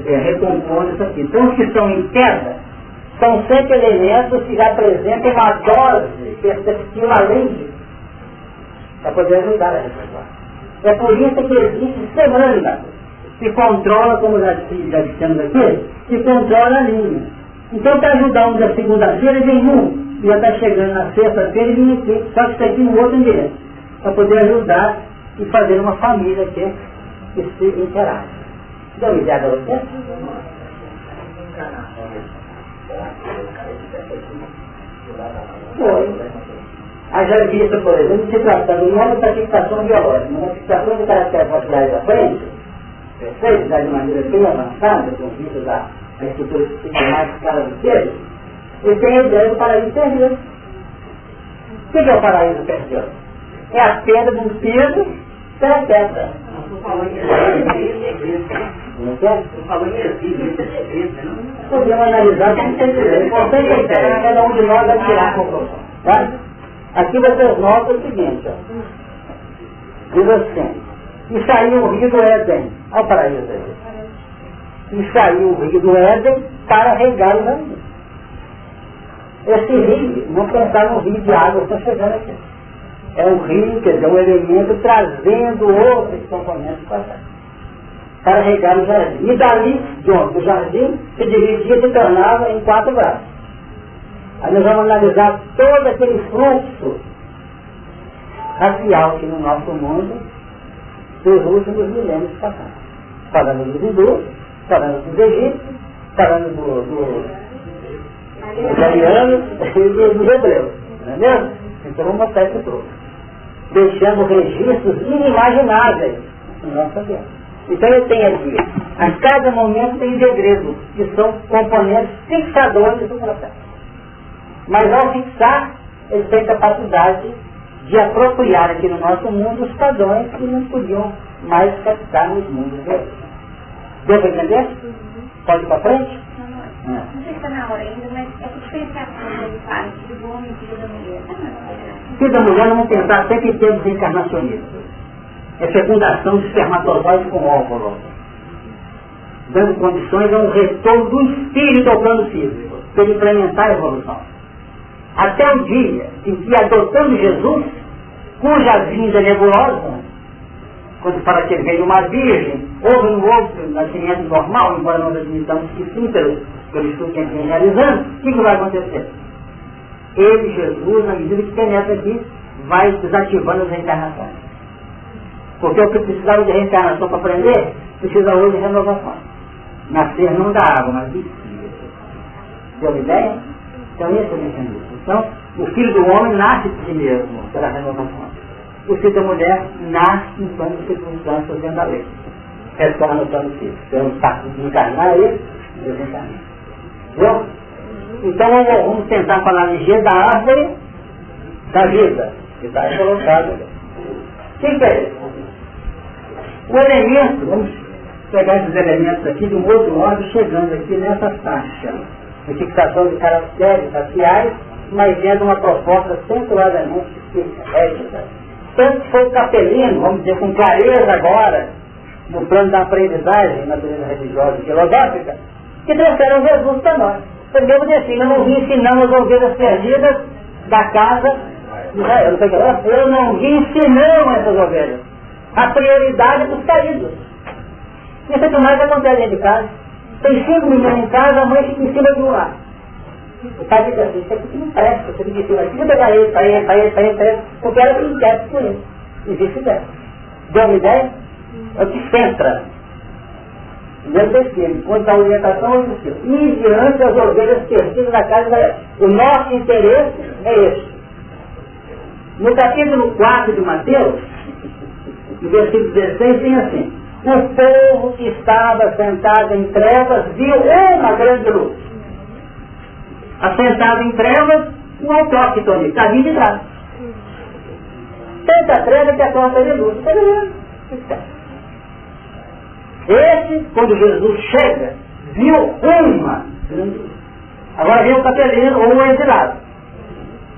Recompondo isso aqui. Então os que estão em queda são sempre elementos que já apresentam uma dose perceptiva além disso, para poder ajudar a reservar. É por isso que existe semana que controla, como já dissemos aqui, que controla a linha. Então para ajudar um da segunda-feira vem um, e já está chegando na sexta-feira e vem aqui, só que está aqui no outro endereço, para poder ajudar e fazer uma família aqui que se interage. Deu uma ideia para você? Foi. A jardiça, por exemplo, se tratando de uma fixação biológica, uma fixação de caracteres vasculares da frente, perfeito, de maneira bem avançada, com vista da estrutura mais clara do ser, ele tem a ideia do paraíso perdido. O que é o paraíso perdido? É a perda de um peso pela pedra. Podemos analisar como tem que ver. O importante é que cada um de nós vai tirar a conclusão. Tá? Aqui vocês notam o seguinte, ó. Diz assim, e saiu o rio do Éden. Olha o paraíso aí. E saiu o rio do Éden para regar o mundo. Esse rio, não pensar no rio de água que está chegando aqui. É um rio, quer dizer, um elemento trazendo outros componentes para regar o jardim. E dali, do jardim, se dividia, se tornava em 4 braços. Aí nós vamos analisar todo aquele fluxo racial que no nosso mundo dos últimos milênios passados. Falando dos hindus, falando dos egípcios, falando dos italianos e dos hebreus. Não é mesmo? Então vamos mostrar isso tudo. Deixando registros inimagináveis no nosso ambiente. Então eu tenho aqui, a cada momento tem segredos, que são componentes fixadores do processo. Mas ao fixar, eles têm capacidade de apropriar aqui no nosso mundo os padrões que não podiam mais captar nos mundos deles. Deu para entender? Pode ir para frente? Não sei se está na hora ainda, mas essa diferenciação que ele fala, filho do homem e filho da mulher. Filho da mulher, vamos pensar sempre em termos encarnacionistas. É fecundação de espermatozoide com óvulo, dando condições a um retorno do espírito ao plano físico, para ele implementar a evolução. Até o dia em que, adotando Jesus, cuja vinda nebulosa, quando fala que ele veio de uma virgem, houve um outro nascimento normal, embora nós admitamos que sim, pelo estudo que a gente vem realizando, o que vai acontecer? Ele, Jesus, na medida que penetra aqui, vai desativando as reencarnações. Porque o que precisava de reencarnação para aprender, precisa hoje de renovação. Nascer não da água, mas de espírito. Deu uma ideia? Então esse é o mecanismo. Então, o filho do homem nasce de si mesmo, pela renovação. O filho da mulher nasce enquanto circunstâncias dentro da lei. Retorna no plano físico. Então, encarnar ele, desencarnar. Viu? Então, vamos tentar falar ligeiro da árvore da vida, que está colocado ali. Quem que é ele? O elemento, vamos pegar esses elementos aqui de um outro modo, chegando aqui nessa faixa de fixação de caracteres raciais, mas dentro de uma proposta acentuadamente ética. Tanto que foi o Capelino, vamos dizer com clareza agora, no plano da aprendizagem, natureza religiosa e filosófica, que trouxeram Jesus para nós. Primeiro assim, eu não vim ensinando as ovelhas perdidas da casa de Israel. Eu não vim ensinando essas ovelhas. A prioridade é dos caídos. Isso é o que mais acontece dentro de casa. Tem 5 meninos em casa, a mãe fica em cima de um lado. O pai diz assim, isso aqui não presta, você fica em cima aqui, pegar ele, para ele, porque ela tem inquérito com ele. E vice-versa. Deu uma ideia? É o que centra. Dentro desse filme, quando a orientação é o filme. E diante das ovelhas perdidas da casa de Israel. O nosso interesse é esse. No capítulo 4 de Mateus, no versículo 16, tem assim: o povo que estava sentado em trevas viu uma grande luz. Assentado em trevas, um autóctone, está vindo de trás. Tanta treva que a porta de luz. Esse, quando Jesus chega, viu uma grande luz. Agora vem o capelino ou o exilado.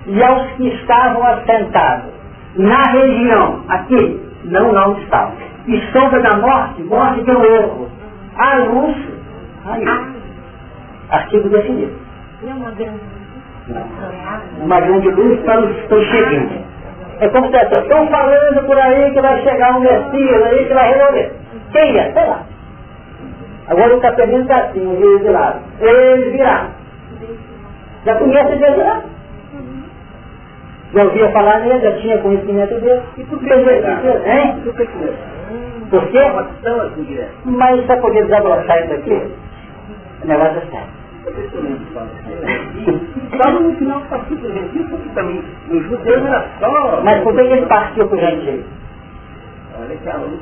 E aos que estavam assentados na região, aqui, não estavam. E sombra da morte, morte que é o erro. A luz, aí. Artigo definido. Uma grande luz para os seguintes. É como se estão falando por aí que vai chegar um Messias aí que vai resolver. Quem é? Sei lá. Agora o capelino está assim, o exilado. Ele virá. Já conhece o exilado? Já ouvia falar nele, já tinha conhecimento dele. E por que hein? Por quê? Mas para poder desabrochar isso aqui, o negócio é sério. Só no final do capítulo gentil, porque também os judeus era só... Mas por que ele partiu para o gentil? Olha que a luz.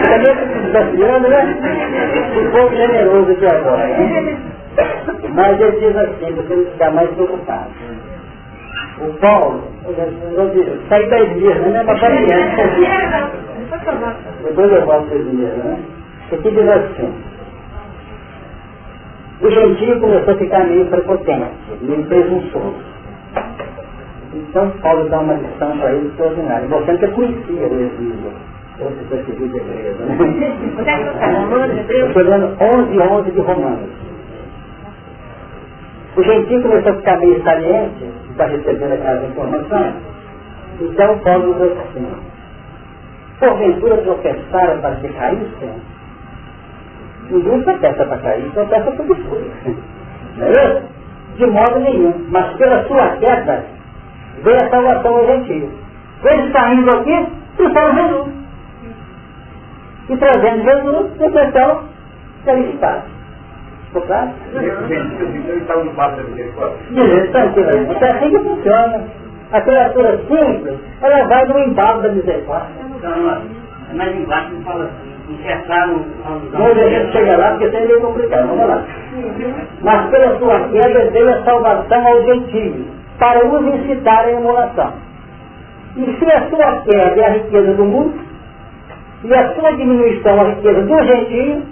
Também estou desafiando, né? Um pouco generoso aqui agora. Mas ele diz assim, você não ficar mais preocupado. O Paulo, sai 10 dias, né? Mas para criança. Depois eu volto 10 dias, né? Aqui diz assim: o gentio começou a ficar meio prepotente, meio presunçoso. Então Paulo dá uma lição para ele extraordinária. Você nunca conhecia o exílio, ou se percebeu de igreja, né? Eu estou lendo 11:11 de Romanos. O gentio começou a ficar meio saliente, está recebendo aquelas informações. Então Paulo diz assim: porventura tropeçaram para que caíssem? Ninguém tropeça para cair, tropeça para depois. Não é isso? De modo nenhum. Mas pela sua queda, veio a salvação ao gentio. Eles saindo aqui, trouxeram Jesus. E trazendo Jesus, decretaram felicidade. Ficou claro? Eles estavam debaixo da misericórdia. Dizer, tranquilamente. É assim que funciona. A criatura simples, ela vai no embalo da misericórdia. Mas embaixo não fala assim. Encerraram Vamos ver se a gente chega lá, porque isso é meio complicado. Vamos lá. Mas pela sua queda veio a salvação ao gentio, para os incitar à emulação. E se a sua queda é a riqueza do mundo, E a sua diminuição, a riqueza do gentio,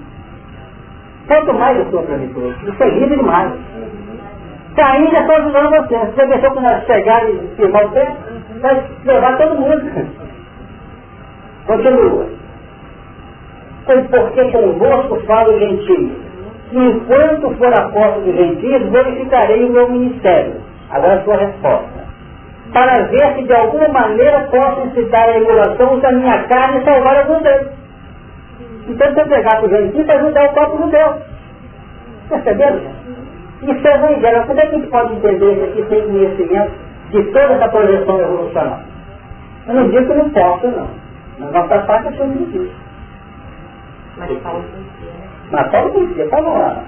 quanto mais eu sou para mim todo. Isso é livre demais. Caim já está ajudando você. Você pensou que nós chegar e firmar o pé, vai levar todo mundo. Continua. Porque convosco falo gentio. Enquanto for apóstolo dos gentios, verificarei o meu ministério. Agora a sua resposta. Para ver se de alguma maneira posso incitar a emulação da minha carne e salvar algum deles. Então, se eu pegar para o gentio, para ajudar o próprio judeu. Perceberam, gente? Isso é evangelho. Como é que a gente pode entender isso aqui sem conhecimento de toda essa projeção evolucional? Eu não digo que não posso, não. Mas nossa parte é muito difícil. Mas Paulo conhecia, né? Mas Paulo conhecia, Paulo a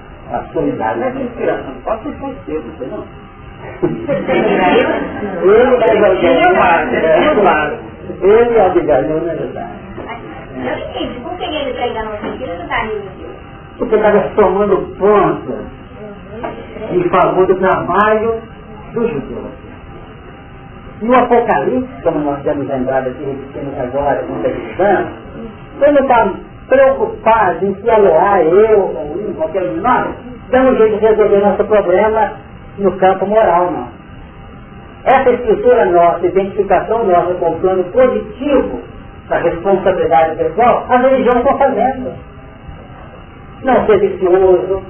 sua unidade. Mas a inspiração pode ser conhecido, não sei não. Ele é obrigador, na verdade. Eu entendi. Por que ele pregando no sentido do Danilo? Porque estava tomando pontos em favor do trabalho do judeu. No Apocalipse, como nós temos lembrado aqui, repetimos agora, com a ele está preocupado em se aloar eu, ou qualquer um de nós, dando um jeito de resolver nosso problema no campo moral, não. Essa estrutura nossa, identificação nossa com o plano positivo da responsabilidade pessoal, as religiões estão fazendo. Não ser vicioso,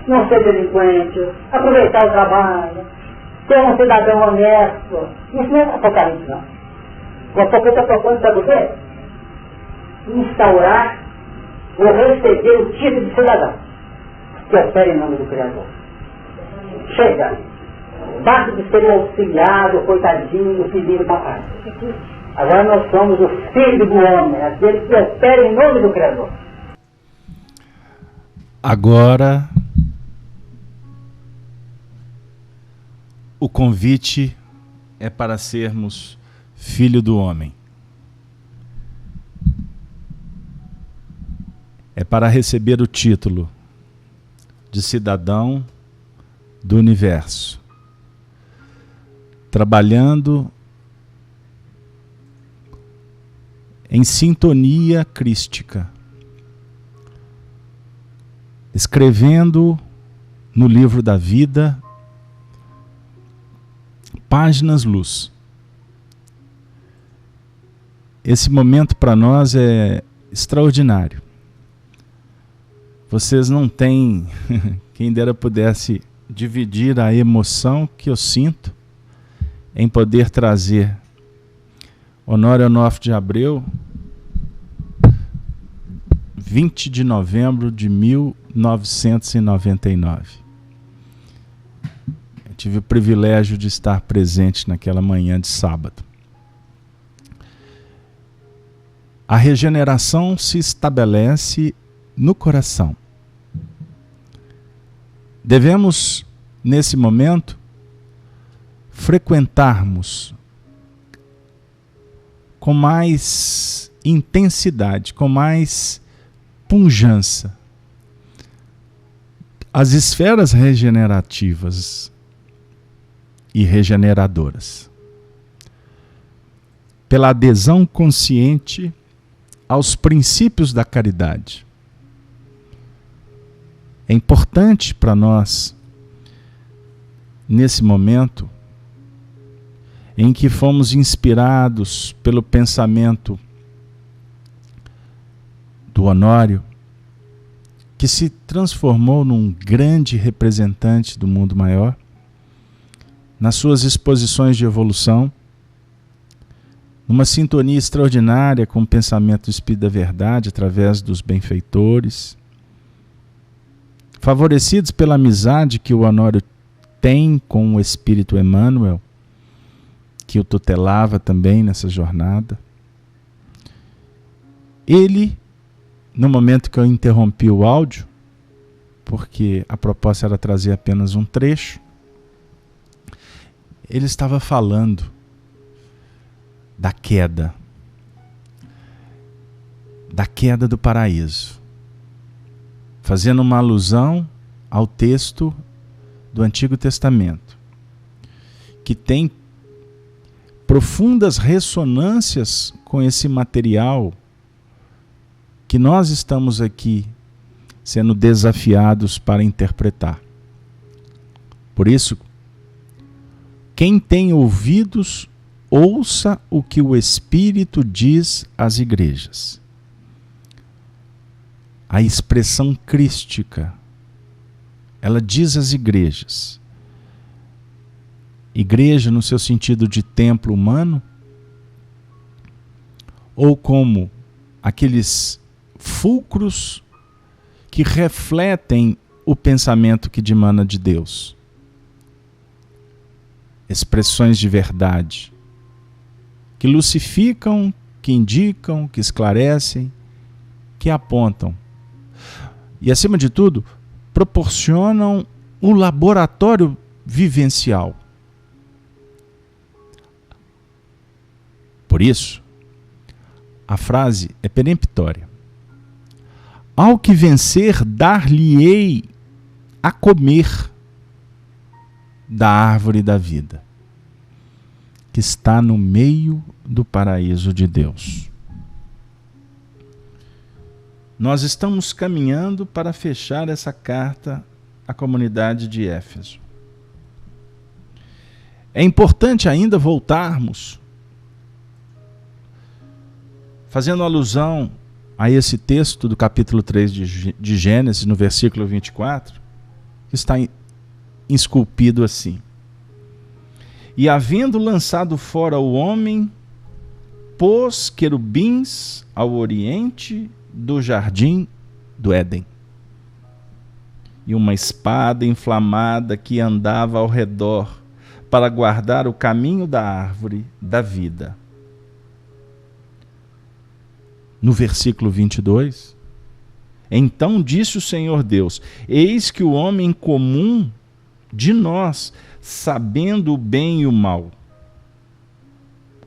não ser delinquente, aproveitar o trabalho, ser um cidadão honesto. Isso não é Apocalipse, não. O Apocalipse está propondo, sabe o quê? Instaurar ou receber o tipo de cidadão que opera em nome do Criador. Chega! Basta de ser um auxiliado, coitadinho, filhinho do papai. Agora nós somos o filho do homem, aquele que opera em nome do Criador. Agora, o convite é para sermos filho do homem. É para receber o título de cidadão do universo, trabalhando em sintonia crística, escrevendo no livro da vida páginas luz. Esse momento para nós é extraordinário. Vocês não têm, quem dera pudesse dividir a emoção que eu sinto em poder trazer Honório Onofre de Abreu, 20 de novembro de 1999. Eu tive o privilégio de estar presente naquela manhã de sábado. A regeneração se estabelece no coração. Devemos, nesse momento, frequentarmos com mais intensidade, com mais pujança as esferas regenerativas e regeneradoras, pela adesão consciente aos princípios da caridade. É importante para nós, nesse momento, em que fomos inspirados pelo pensamento do Honório, que se transformou num grande representante do mundo maior, nas suas exposições de evolução, numa sintonia extraordinária com o pensamento do Espírito da Verdade, através dos benfeitores, favorecidos pela amizade que o Honório tem com o Espírito Emmanuel, que o tutelava também nessa jornada. Ele, no momento que eu interrompi o áudio, porque a proposta era trazer apenas um trecho, ele estava falando da queda do paraíso, fazendo uma alusão ao texto do Antigo Testamento, que tem profundas ressonâncias com esse material que nós estamos aqui sendo desafiados para interpretar. Por isso, quem tem ouvidos, ouça o que o Espírito diz às igrejas. A expressão crística, ela diz às igrejas. Igreja no seu sentido de templo humano, ou como aqueles fulcros que refletem o pensamento que dimana de Deus. Expressões de verdade, que lucificam, que indicam, que esclarecem, que apontam. E, acima de tudo, proporcionam um laboratório vivencial. Por isso, a frase é peremptória. Ao que vencer, dar-lhe-ei a comer da árvore da vida, que está no meio do paraíso de Deus. Nós estamos caminhando para fechar essa carta à comunidade de Éfeso. É importante ainda voltarmos, fazendo alusão a esse texto do capítulo 3 de Gênesis, no versículo 24, que está esculpido assim: e havendo lançado fora o homem, pôs querubins ao oriente do jardim do Éden, e uma espada inflamada que andava ao redor para guardar o caminho da árvore da vida. No versículo 22, então disse o Senhor Deus: eis que o homem comum de nós, sabendo o bem e o mal.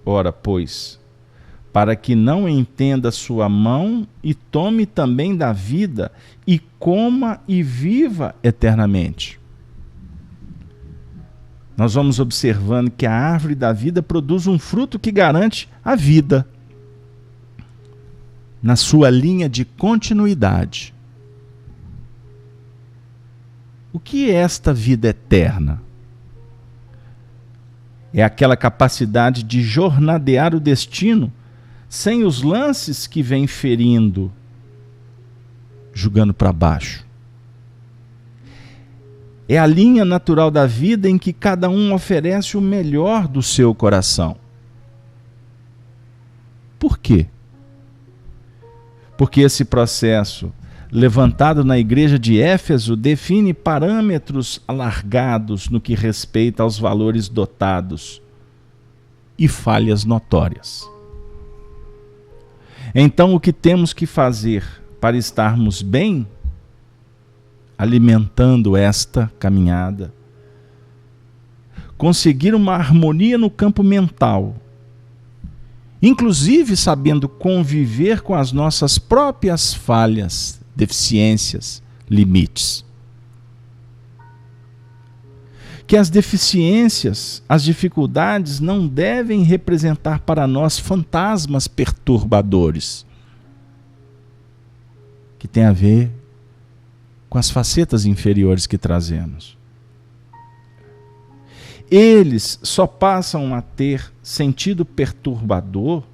Ora, pois, para que não entenda sua mão e tome também da vida e coma e viva eternamente. Nós vamos observando que a árvore da vida produz um fruto que garante a vida na sua linha de continuidade. O que é esta vida eterna? É aquela capacidade de jornadear o destino sem os lances que vem ferindo, jogando para baixo. É a linha natural da vida em que cada um oferece o melhor do seu coração. Por quê? Porque esse processo, levantado na igreja de Éfeso, define parâmetros alargados no que respeita aos valores dotados e falhas notórias. Então, o que temos que fazer para estarmos bem, alimentando esta caminhada? Conseguir uma harmonia no campo mental, inclusive sabendo conviver com as nossas próprias falhas, deficiências, limites. Que as deficiências, as dificuldades não devem representar para nós fantasmas perturbadores, que tem a ver com as facetas inferiores que trazemos. Eles só passam a ter sentido perturbador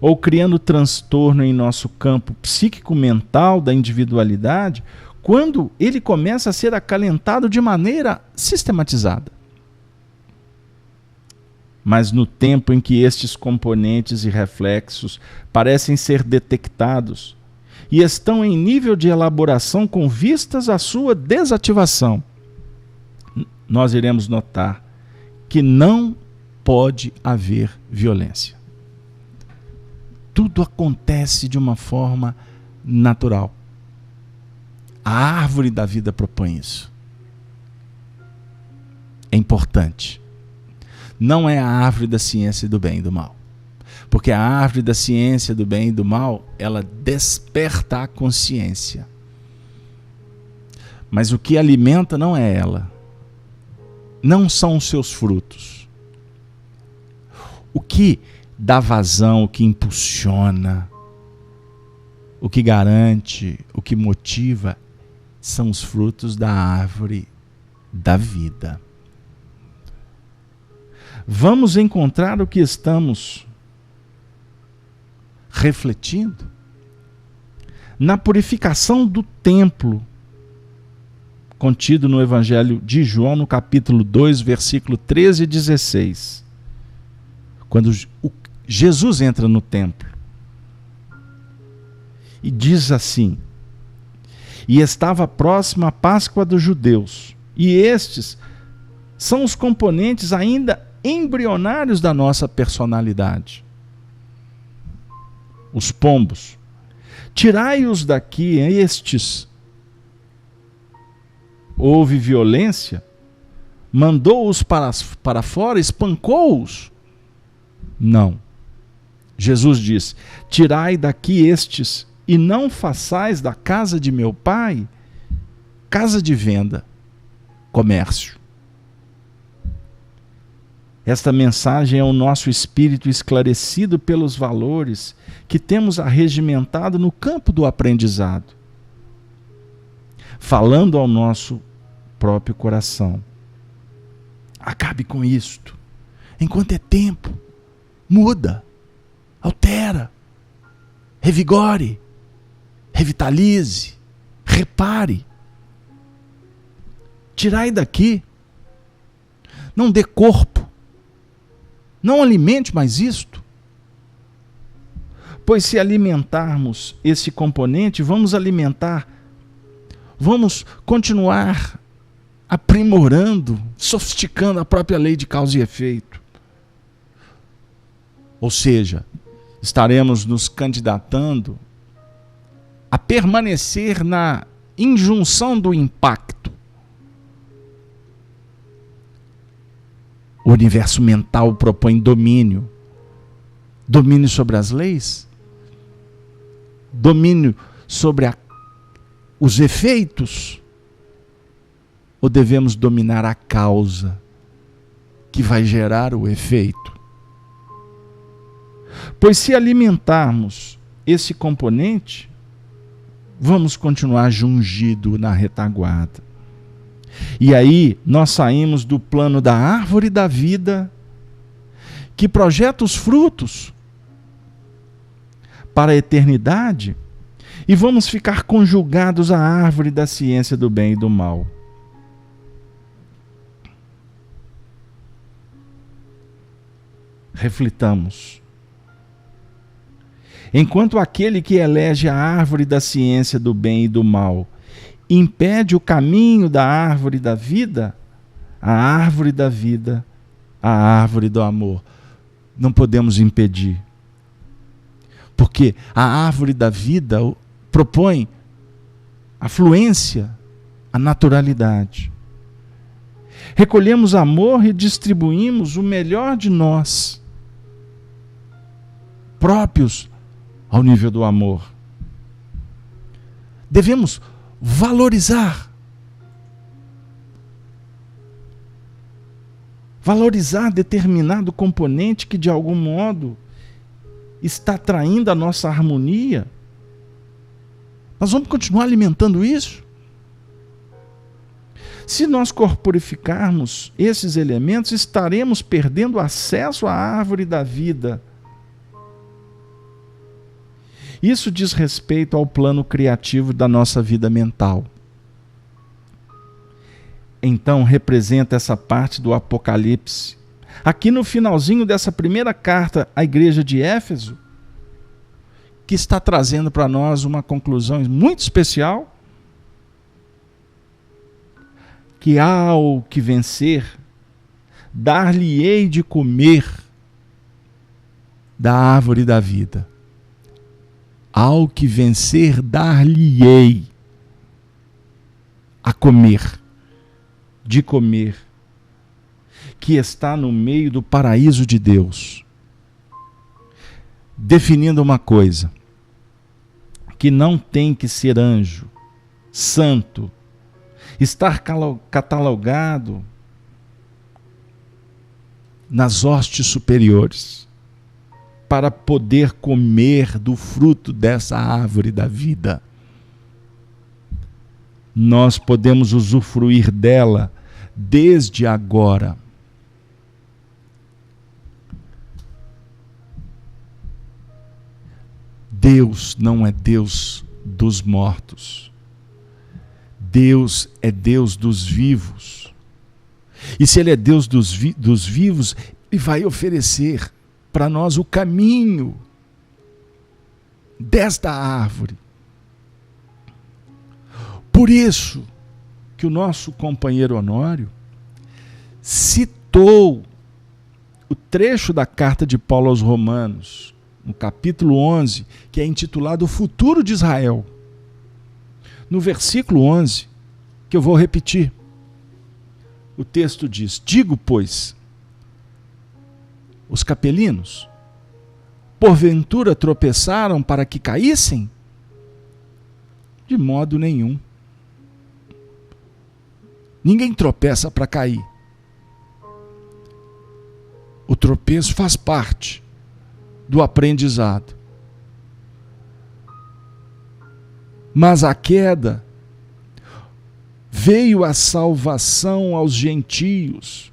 ou criando transtorno em nosso campo psíquico-mental da individualidade quando ele começa a ser acalentado de maneira sistematizada. Mas no tempo em que estes componentes e reflexos parecem ser detectados e estão em nível de elaboração com vistas à sua desativação, nós iremos notar que não pode haver violência. Tudo acontece de uma forma natural. A árvore da vida propõe isso. É importante. Não é a árvore da ciência do bem e do mal. Porque a árvore da ciência do bem e do mal, ela desperta a consciência. Mas o que alimenta não é ela. Não são os seus frutos. O que dá vazão, o que impulsiona, o que garante, o que motiva, são os frutos da árvore da vida. Vamos encontrar o que estamos refletindo na purificação do templo, contido no Evangelho de João, no capítulo 2, versículo 13 e 16. Quando Jesus entra no templo e diz assim: e estava próxima a Páscoa dos judeus, e estes são os componentes ainda embrionários da nossa personalidade. Os pombos. Tirai-os daqui, estes. Houve violência, mandou-os para fora, espancou-os? Não. Jesus diz: tirai daqui estes, e não façais da casa de meu pai casa de venda, comércio. Esta mensagem é o nosso espírito esclarecido pelos valores que temos arregimentado no campo do aprendizado, falando ao nosso próprio coração. Acabe com isto. Enquanto é tempo, muda, altera, revigore, revitalize, repare. Tirai daqui. Não dê corpo. Não alimente mais isto. Pois se alimentarmos esse componente, vamos continuar aprimorando, sofisticando a própria lei de causa e efeito. Ou seja, estaremos nos candidatando a permanecer na injunção do impacto. O universo mental propõe domínio. Domínio sobre as leis? Domínio sobre os efeitos? Ou devemos dominar a causa que vai gerar o efeito? Pois se alimentarmos esse componente, vamos continuar jungido na retaguarda. E aí nós saímos do plano da árvore da vida, que projeta os frutos para a eternidade, e vamos ficar conjugados à árvore da ciência do bem e do mal. Reflitamos. Enquanto aquele que elege a árvore da ciência do bem e do mal impede o caminho da árvore da vida, a árvore da vida, a árvore do amor, não podemos impedir. Porque a árvore da vida propõe a fluência, a naturalidade. Recolhemos amor e distribuímos o melhor de nós, próprios ao nível do amor. Devemos valorizar determinado componente que de algum modo está traindo a nossa harmonia. Nós vamos continuar alimentando isso? Se nós corporificarmos esses elementos, estaremos perdendo acesso à árvore da vida. Isso diz respeito ao plano criativo da nossa vida mental. Então representa essa parte do Apocalipse. Aqui no finalzinho dessa primeira carta à igreja de Éfeso, que está trazendo para nós uma conclusão muito especial, que ao que vencer, dar-lhe-ei de comer da árvore da vida. Ao que vencer, dar-lhe-ei a comer, de comer, que está no meio do paraíso de Deus. Definindo uma coisa, que não tem que ser anjo, santo, estar catalogado nas hostes superiores, para poder comer do fruto dessa árvore da vida. Nós podemos usufruir dela desde agora. Deus não é Deus dos mortos. Deus é Deus dos vivos. E se Ele é Deus dos vivos, Ele vai oferecer para nós o caminho desta árvore. Por isso que o nosso companheiro Honório citou o trecho da carta de Paulo aos Romanos, no capítulo 11, que é intitulado O Futuro de Israel. No versículo 11, que eu vou repetir, o texto diz: digo, pois, os capelinos, porventura tropeçaram para que caíssem? De modo nenhum. Ninguém tropeça para cair. O tropeço faz parte do aprendizado. Mas a queda veio a salvação aos gentios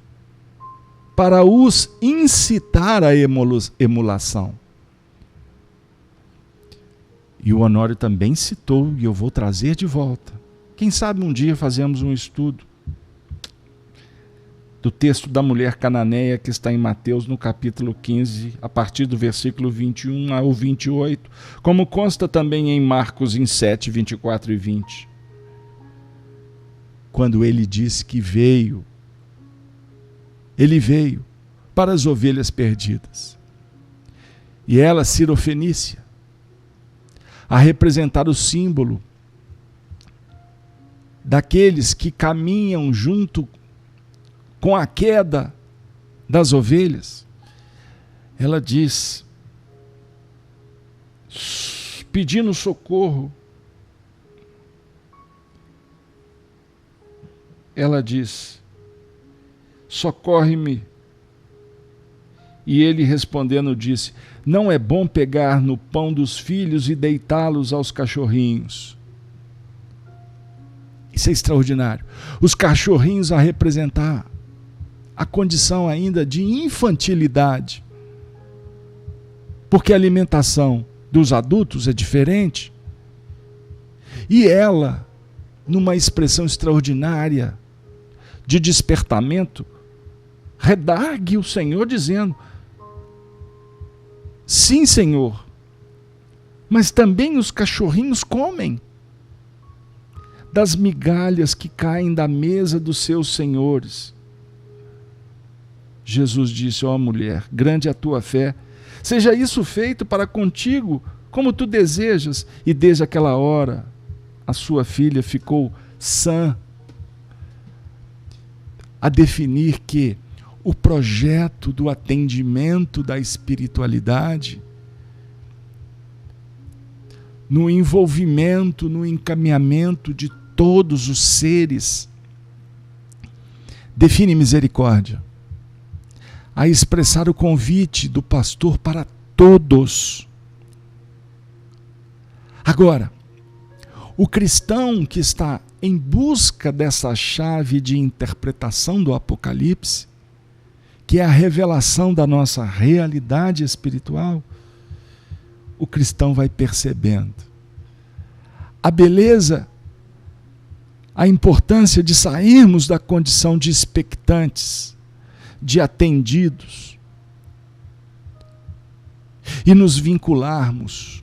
para os incitar à emulação. E o Honório também citou, e eu vou trazer de volta. Quem sabe um dia fazemos um estudo do texto da mulher cananeia que está em Mateus no capítulo 15, a partir do versículo 21 ao 28, como consta também em Marcos em 7, 24 e 20. Quando ele disse que ele veio para as ovelhas perdidas. E ela, Cirofenícia, a representar o símbolo daqueles que caminham junto com a queda das ovelhas, ela diz, pedindo socorro, ela diz: socorre-me. E ele respondendo disse: não é bom pegar no pão dos filhos e deitá-los aos cachorrinhos. Isso é extraordinário. Os cachorrinhos a representar a condição ainda de infantilidade, porque a alimentação dos adultos é diferente. E ela, numa expressão extraordinária de despertamento, redargue o Senhor dizendo: sim, Senhor, mas também os cachorrinhos comem das migalhas que caem da mesa dos seus senhores. Jesus disse: ó mulher, grande é a tua fé, seja isso feito para contigo como tu desejas. E desde aquela hora a sua filha ficou sã, a definir que o projeto do atendimento da espiritualidade, no envolvimento, no encaminhamento de todos os seres, define misericórdia, a expressar o convite do pastor para todos. Agora, o cristão que está em busca dessa chave de interpretação do Apocalipse, que é a revelação da nossa realidade espiritual, o cristão vai percebendo a beleza, a importância de sairmos da condição de expectantes, de atendidos, e nos vincularmos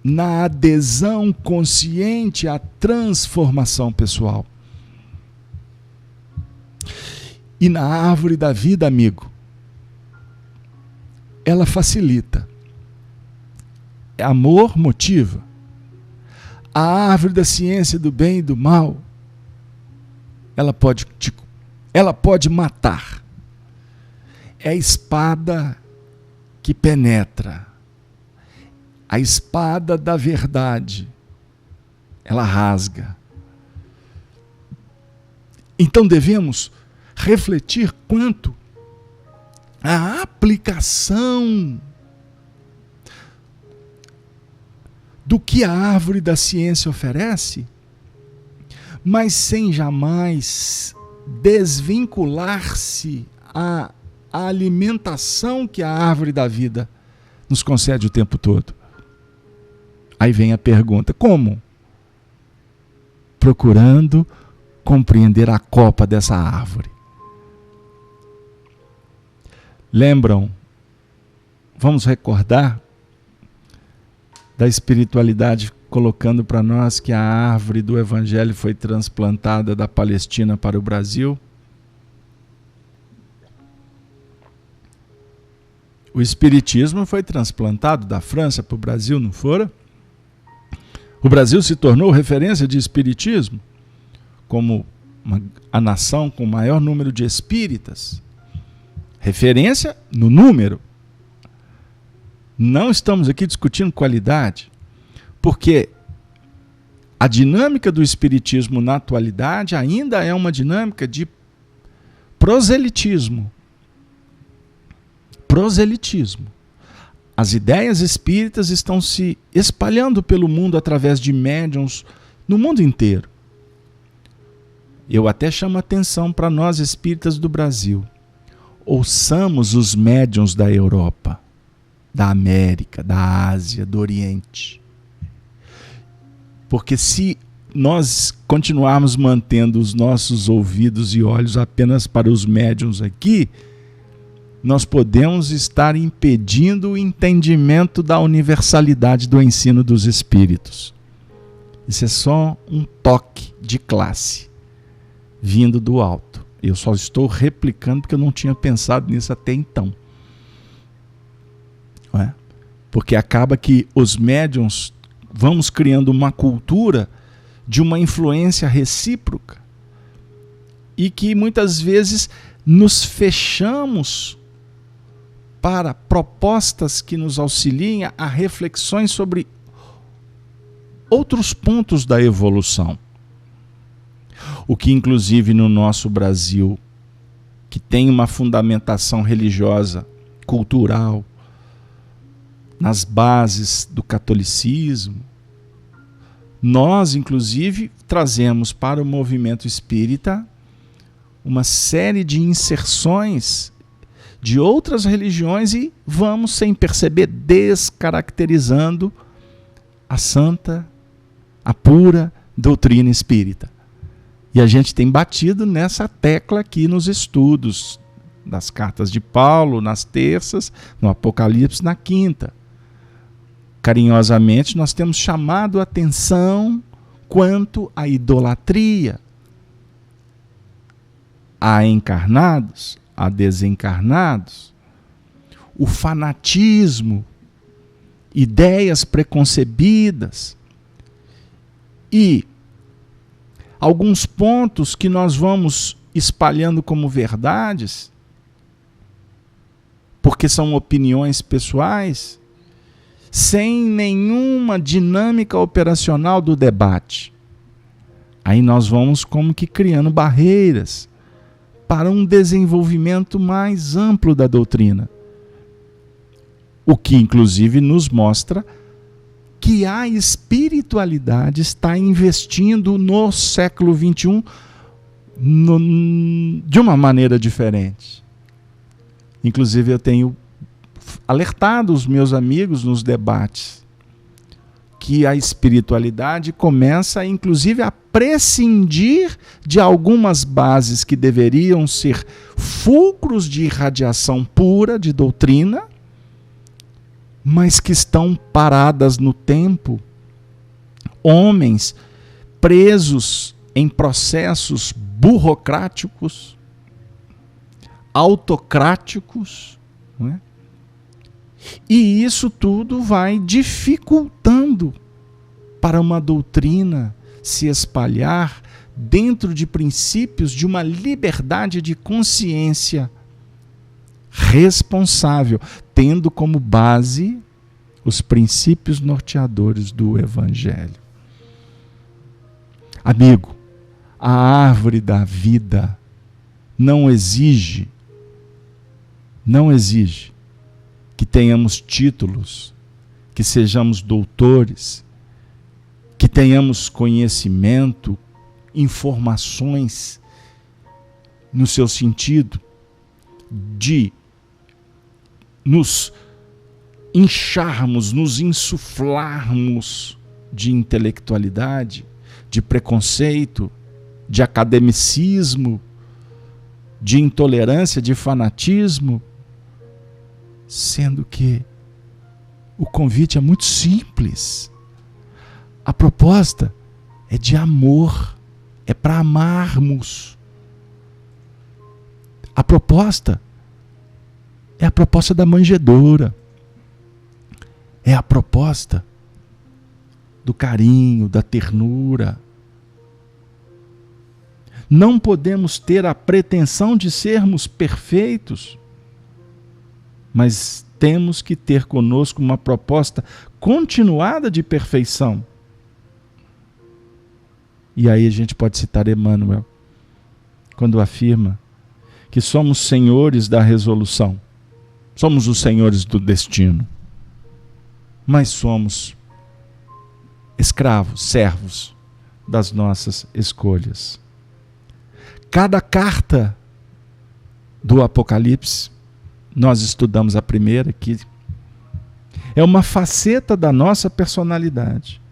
na adesão consciente à transformação pessoal. E na árvore da vida, amigo, ela facilita. Amor motiva. A árvore da ciência do bem e do mal, ela pode matar. É a espada que penetra. A espada da verdade, ela rasga. Então devemos refletir quanto à aplicação do que a árvore da ciência oferece, mas sem jamais desvincular-se à alimentação que a árvore da vida nos concede o tempo todo. Aí vem a pergunta: como? Procurando compreender a copa dessa árvore. Lembram? Vamos recordar da espiritualidade colocando para nós que a árvore do Evangelho foi transplantada da Palestina para o Brasil? O Espiritismo foi transplantado da França para o Brasil, não fora? O Brasil se tornou referência de Espiritismo, como a nação com o maior número de espíritas. Referência no número. Não estamos aqui discutindo qualidade, porque a dinâmica do Espiritismo na atualidade ainda é uma dinâmica de proselitismo. Proselitismo. As ideias espíritas estão se espalhando pelo mundo através de médiuns no mundo inteiro. Eu até chamo a atenção para nós espíritas do Brasil. Ouçamos os médiuns da Europa, da América, da Ásia, do Oriente. Porque se nós continuarmos mantendo os nossos ouvidos e olhos apenas para os médiuns aqui, nós podemos estar impedindo o entendimento da universalidade do ensino dos espíritos. Isso é só um toque de classe, vindo do alto. Eu só estou replicando porque eu não tinha pensado nisso até então. Não é? Porque acaba que os médiuns vamos criando uma cultura de uma influência recíproca e que muitas vezes nos fechamos para propostas que nos auxiliem a reflexões sobre outros pontos da evolução. O que, inclusive, no nosso Brasil, que tem uma fundamentação religiosa, cultural, nas bases do catolicismo, nós, inclusive, trazemos para o movimento espírita uma série de inserções de outras religiões e vamos, sem perceber, descaracterizando a santa, a pura doutrina espírita. E a gente tem batido nessa tecla aqui nos estudos das cartas de Paulo, nas terças, no Apocalipse, na quinta. Carinhosamente, nós temos chamado a atenção quanto à idolatria, a encarnados, a desencarnados, o fanatismo, ideias preconcebidas e alguns pontos que nós vamos espalhando como verdades, porque são opiniões pessoais, sem nenhuma dinâmica operacional do debate. Aí nós vamos como que criando barreiras para um desenvolvimento mais amplo da doutrina. O que, inclusive, nos mostra que a espiritualidade está investindo no século XXI de uma maneira diferente. Inclusive, eu tenho alertado os meus amigos nos debates que a espiritualidade começa, inclusive, a prescindir de algumas bases que deveriam ser fulcros de irradiação pura, de doutrina, mas que estão paradas no tempo. Homens presos em processos burocráticos, autocráticos, não é? E isso tudo vai dificultando para uma doutrina se espalhar dentro de princípios de uma liberdade de consciência responsável, tendo como base os princípios norteadores do Evangelho. Amigo, a árvore da vida não exige que tenhamos títulos, que sejamos doutores, que tenhamos conhecimento, informações no seu sentido de nos incharmos, nos insuflarmos de intelectualidade, de preconceito, de academicismo, de intolerância, de fanatismo, sendo que o convite é muito simples. A proposta é de amor, é para amarmos. A proposta é a proposta da manjedoura, é a proposta do carinho, da ternura. Não podemos ter a pretensão de sermos perfeitos, mas temos que ter conosco uma proposta continuada de perfeição. E aí a gente pode citar Emmanuel, quando afirma que somos senhores da resolução, somos os senhores do destino, mas somos escravos, servos das nossas escolhas. Cada carta do Apocalipse, nós estudamos a primeira aqui, é uma faceta da nossa personalidade.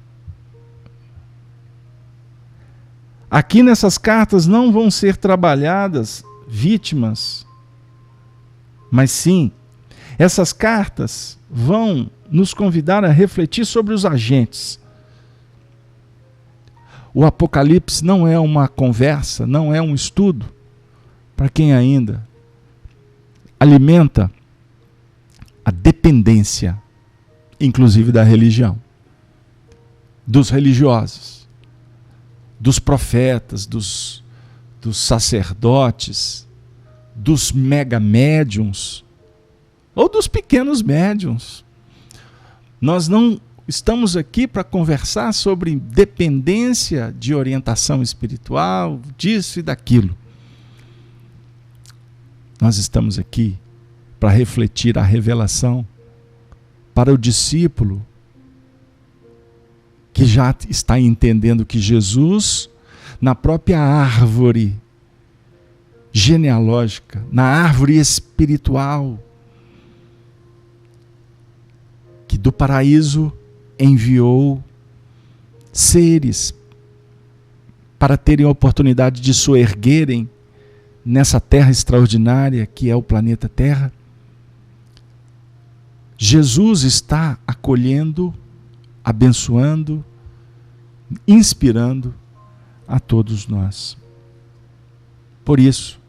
Aqui nessas cartas não vão ser trabalhadas vítimas, mas sim, essas cartas vão nos convidar a refletir sobre os agentes. O Apocalipse não é uma conversa, não é um estudo para quem ainda alimenta a dependência, inclusive da religião, dos religiosos, dos profetas, dos sacerdotes, dos mega médiuns ou dos pequenos médiuns. Nós não estamos aqui para conversar sobre dependência de orientação espiritual, disso e daquilo. Nós estamos aqui para refletir a revelação para o discípulo que já está entendendo que Jesus, na própria árvore genealógica, na árvore espiritual, que do paraíso enviou seres para terem a oportunidade de soerguerem nessa terra extraordinária que é o planeta Terra. Jesus está acolhendo, abençoando, inspirando a todos nós. Por isso,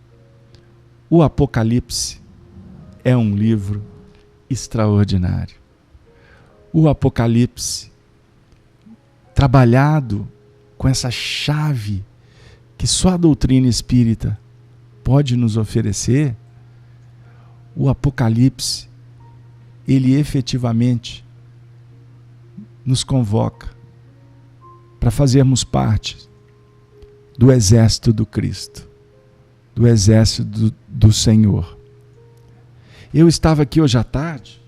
o Apocalipse é um livro extraordinário. O Apocalipse, trabalhado com essa chave que só a doutrina espírita pode nos oferecer, o Apocalipse, ele efetivamente nos convoca para fazermos parte do exército do Cristo, do exército do Senhor. Eu estava aqui hoje à tarde,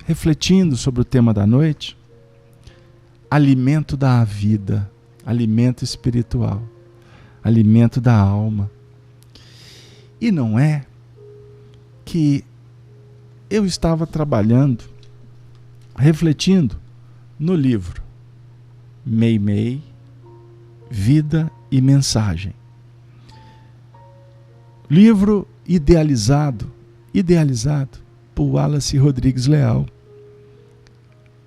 refletindo sobre o tema da noite, alimento da vida, alimento espiritual, alimento da alma. E não é que eu estava trabalhando, refletindo no livro Meimei, Vida e Mensagem. Livro idealizado por Wallace Rodrigues Leal,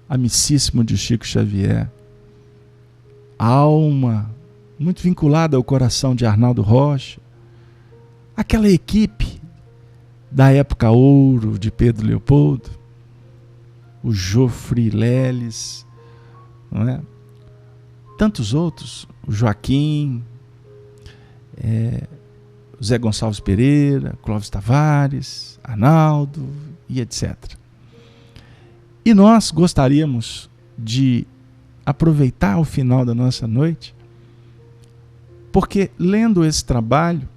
amicíssimo de Chico Xavier, a alma muito vinculada ao coração de Arnaldo Rocha, aquela equipe da época ouro de Pedro Leopoldo, o Jofre Leles, não é? Tantos outros, o Joaquim, Zé Gonçalves Pereira, Clóvis Tavares, Arnaldo e etc. E nós gostaríamos de aproveitar o final da nossa noite, porque lendo esse trabalho,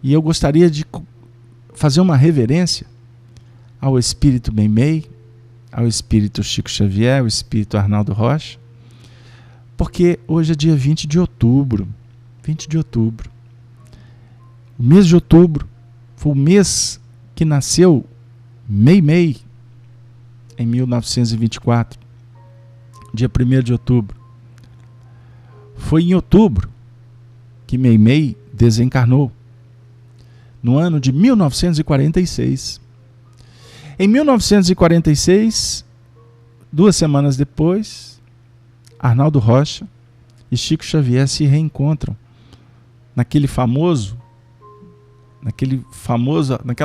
e eu gostaria de fazer uma reverência ao Espírito Meimei, ao espírito Chico Xavier, ao espírito Arnaldo Rocha, porque hoje é dia 20 de outubro. 20 de outubro. O mês de outubro foi o mês que nasceu Meimei, em 1924, dia 1º de outubro. Foi em outubro que Meimei desencarnou, no ano de 1946. Em 1946, 2 semanas depois, Arnaldo Rocha e Chico Xavier se reencontram naquela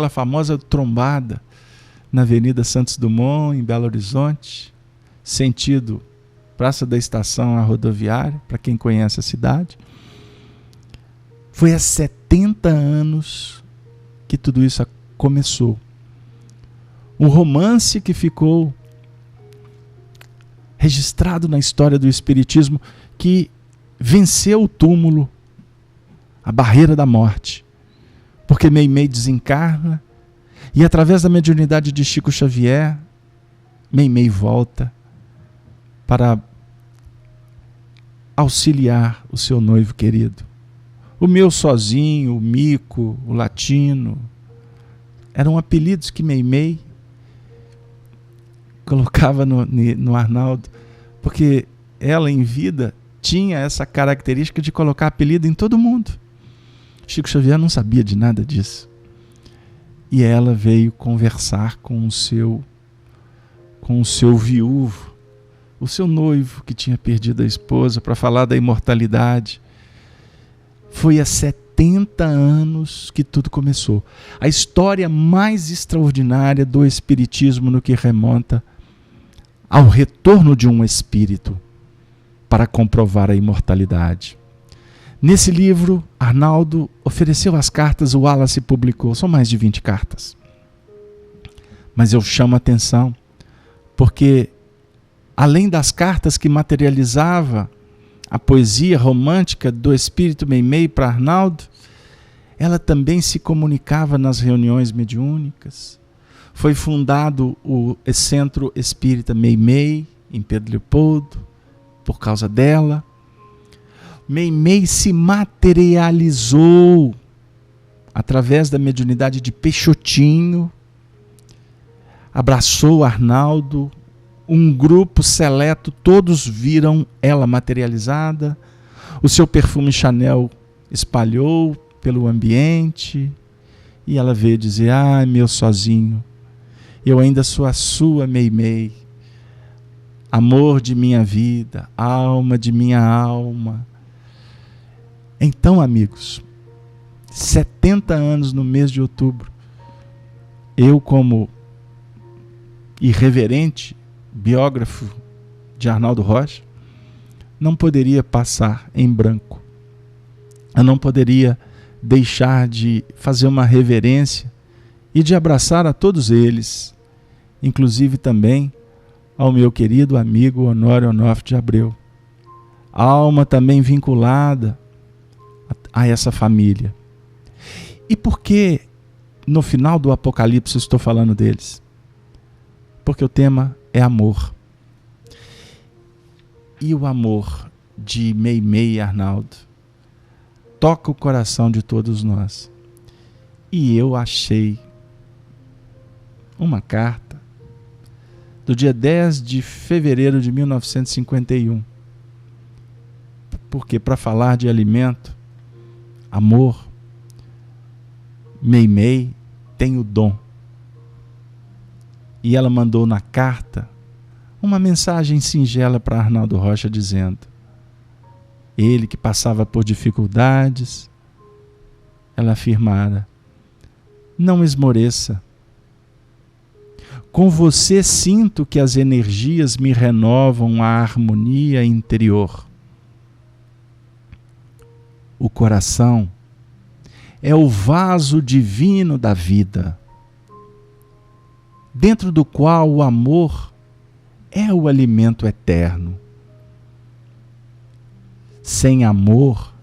famosa trombada na Avenida Santos Dumont, em Belo Horizonte, sentido Praça da Estação, a rodoviária, para quem conhece a cidade. Foi há 70 anos que tudo isso começou. Um romance que ficou registrado na história do Espiritismo, que venceu o túmulo, a barreira da morte, porque Meimei desencarna e, através da mediunidade de Chico Xavier, Meimei volta para auxiliar o seu noivo querido. O meu sozinho, o Mico, o Latino, eram apelidos que Meimei colocava no Arnaldo, porque ela, em vida, tinha essa característica de colocar apelido em todo mundo. Chico Xavier não sabia de nada disso. E ela veio conversar com o seu viúvo, o seu noivo que tinha perdido a esposa, para falar da imortalidade. Foi há 70 anos que tudo começou. A história mais extraordinária do Espiritismo no que remonta ao retorno de um espírito para comprovar a imortalidade. Nesse livro, Arnaldo ofereceu as cartas, o Wallace publicou, são mais de 20 cartas. Mas eu chamo a atenção, porque além das cartas que materializava a poesia romântica do espírito Meimei para Arnaldo, ela também se comunicava nas reuniões mediúnicas. Foi fundado o Centro Espírita Meimei, em Pedro Leopoldo, por causa dela. Meimei se materializou através da mediunidade de Peixotinho, abraçou Arnaldo, um grupo seleto, todos viram ela materializada, o seu perfume Chanel espalhou pelo ambiente, e ela veio dizer: "Ah, meu sozinho, eu ainda sou a sua Meimei, amor de minha vida, alma de minha alma." Então, amigos, 70 anos no mês de outubro, eu, como irreverente biógrafo de Arnaldo Rocha, não poderia passar em branco. Eu não poderia deixar de fazer uma reverência e de abraçar a todos eles, inclusive também ao meu querido amigo Honório Onofre de Abreu, alma também vinculada a essa família. E por que no final do Apocalipse estou falando deles? Porque o tema é amor. E o amor de Meimei e Arnaldo toca o coração de todos nós. E eu achei uma carta do dia 10 de fevereiro de 1951. Porque para falar de alimento, amor, Meimei tem o dom. E ela mandou na carta uma mensagem singela para Arnaldo Rocha, dizendo: ele que passava por dificuldades, ela afirmara: "Não esmoreça. Com você sinto que as energias me renovam a harmonia interior. O coração é o vaso divino da vida, dentro do qual o amor é o alimento eterno. Sem amor,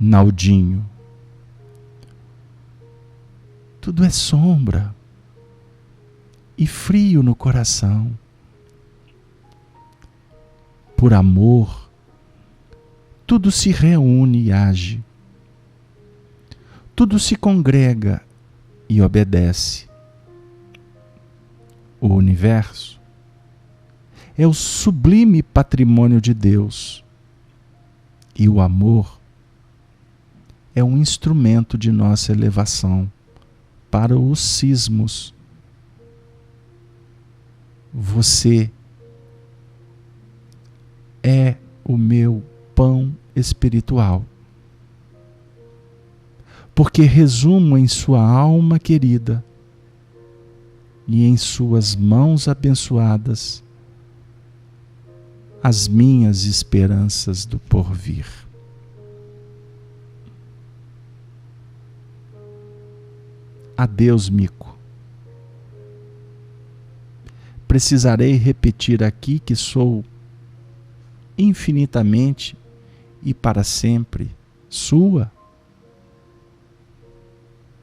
Naldinho, tudo é sombra. e frio no coração. Por amor, tudo se reúne e age. Tudo se congrega e obedece. O universo é o sublime patrimônio de Deus e o amor é um instrumento de nossa elevação para os sismos. Você é o meu pão espiritual, porque resumo em sua alma querida e em suas mãos abençoadas as minhas esperanças do porvir. Adeus, mico. Precisarei repetir aqui que sou infinitamente e para sempre sua?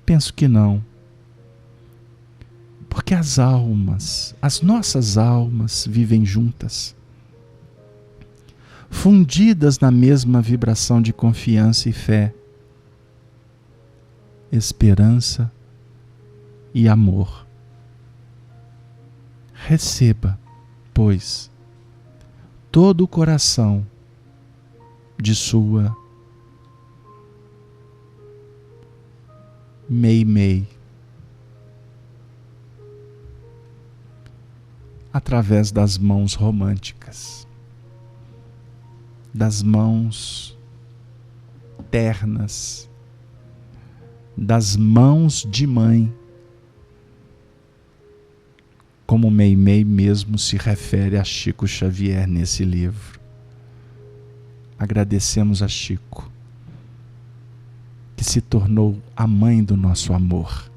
Penso que não. Porque as almas, as nossas almas vivem juntas, fundidas na mesma vibração de confiança e fé, esperança e amor. Receba, pois, todo o coração de sua Mei-Mei, através das mãos românticas, das mãos ternas, das mãos de mãe, como Mei-Mei mesmo se refere a Chico Xavier nesse livro. Agradecemos a Chico, que se tornou a mãe do nosso amor.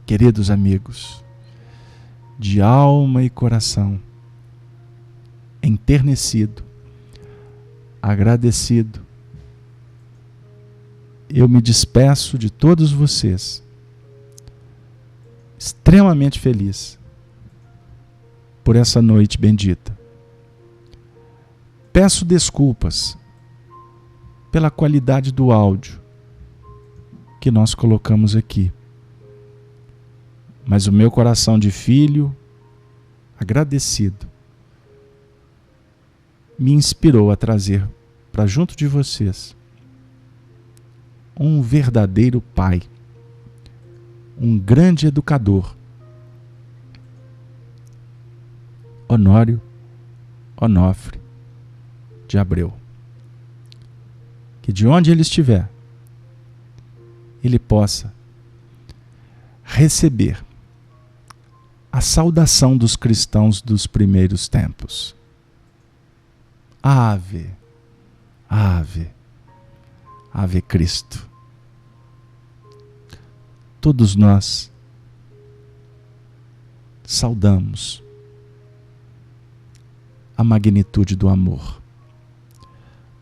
Queridos amigos, de alma e coração, enternecido, agradecido, eu me despeço de todos vocês, extremamente feliz por essa noite bendita. Peço desculpas pela qualidade do áudio que nós colocamos aqui, mas o meu coração de filho, agradecido, me inspirou a trazer para junto de vocês um verdadeiro pai, um grande educador, Honório Onofre de Abreu. Que de onde ele estiver, ele possa receber a saudação dos cristãos dos primeiros tempos. Ave, ave, ave Cristo. Todos nós saudamos a magnitude do amor.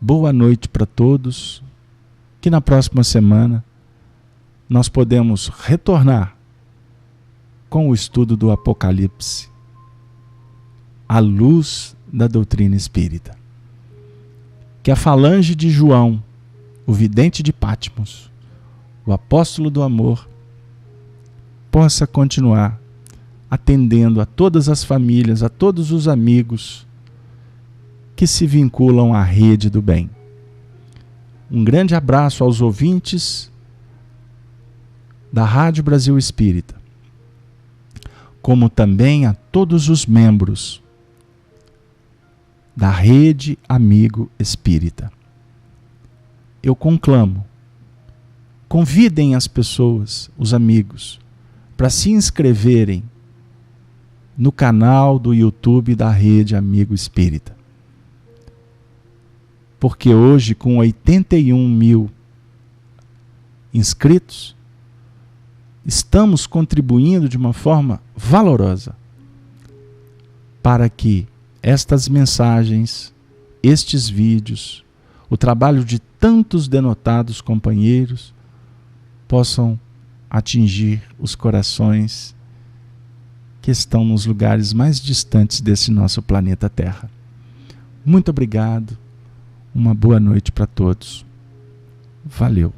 Boa noite para todos, que na próxima semana nós podemos retornar com o estudo do Apocalipse, à luz da doutrina espírita. Que a falange de João, o vidente de Patmos, o apóstolo do amor, possa continuar atendendo a todas as famílias, a todos os amigos que se vinculam à rede do bem. Um grande abraço aos ouvintes da Rádio Brasil Espírita, como também a todos os membros da Rede Amigo Espírita. Eu conclamo, convidem as pessoas, os amigos, para se inscreverem no canal do YouTube da Rede Amigo Espírita. Porque hoje, com 81 mil inscritos, estamos contribuindo de uma forma valorosa para que estas mensagens, estes vídeos, o trabalho de tantos denotados companheiros possam atingir os corações que estão nos lugares mais distantes desse nosso planeta Terra. Muito obrigado. Uma boa noite para todos. Valeu.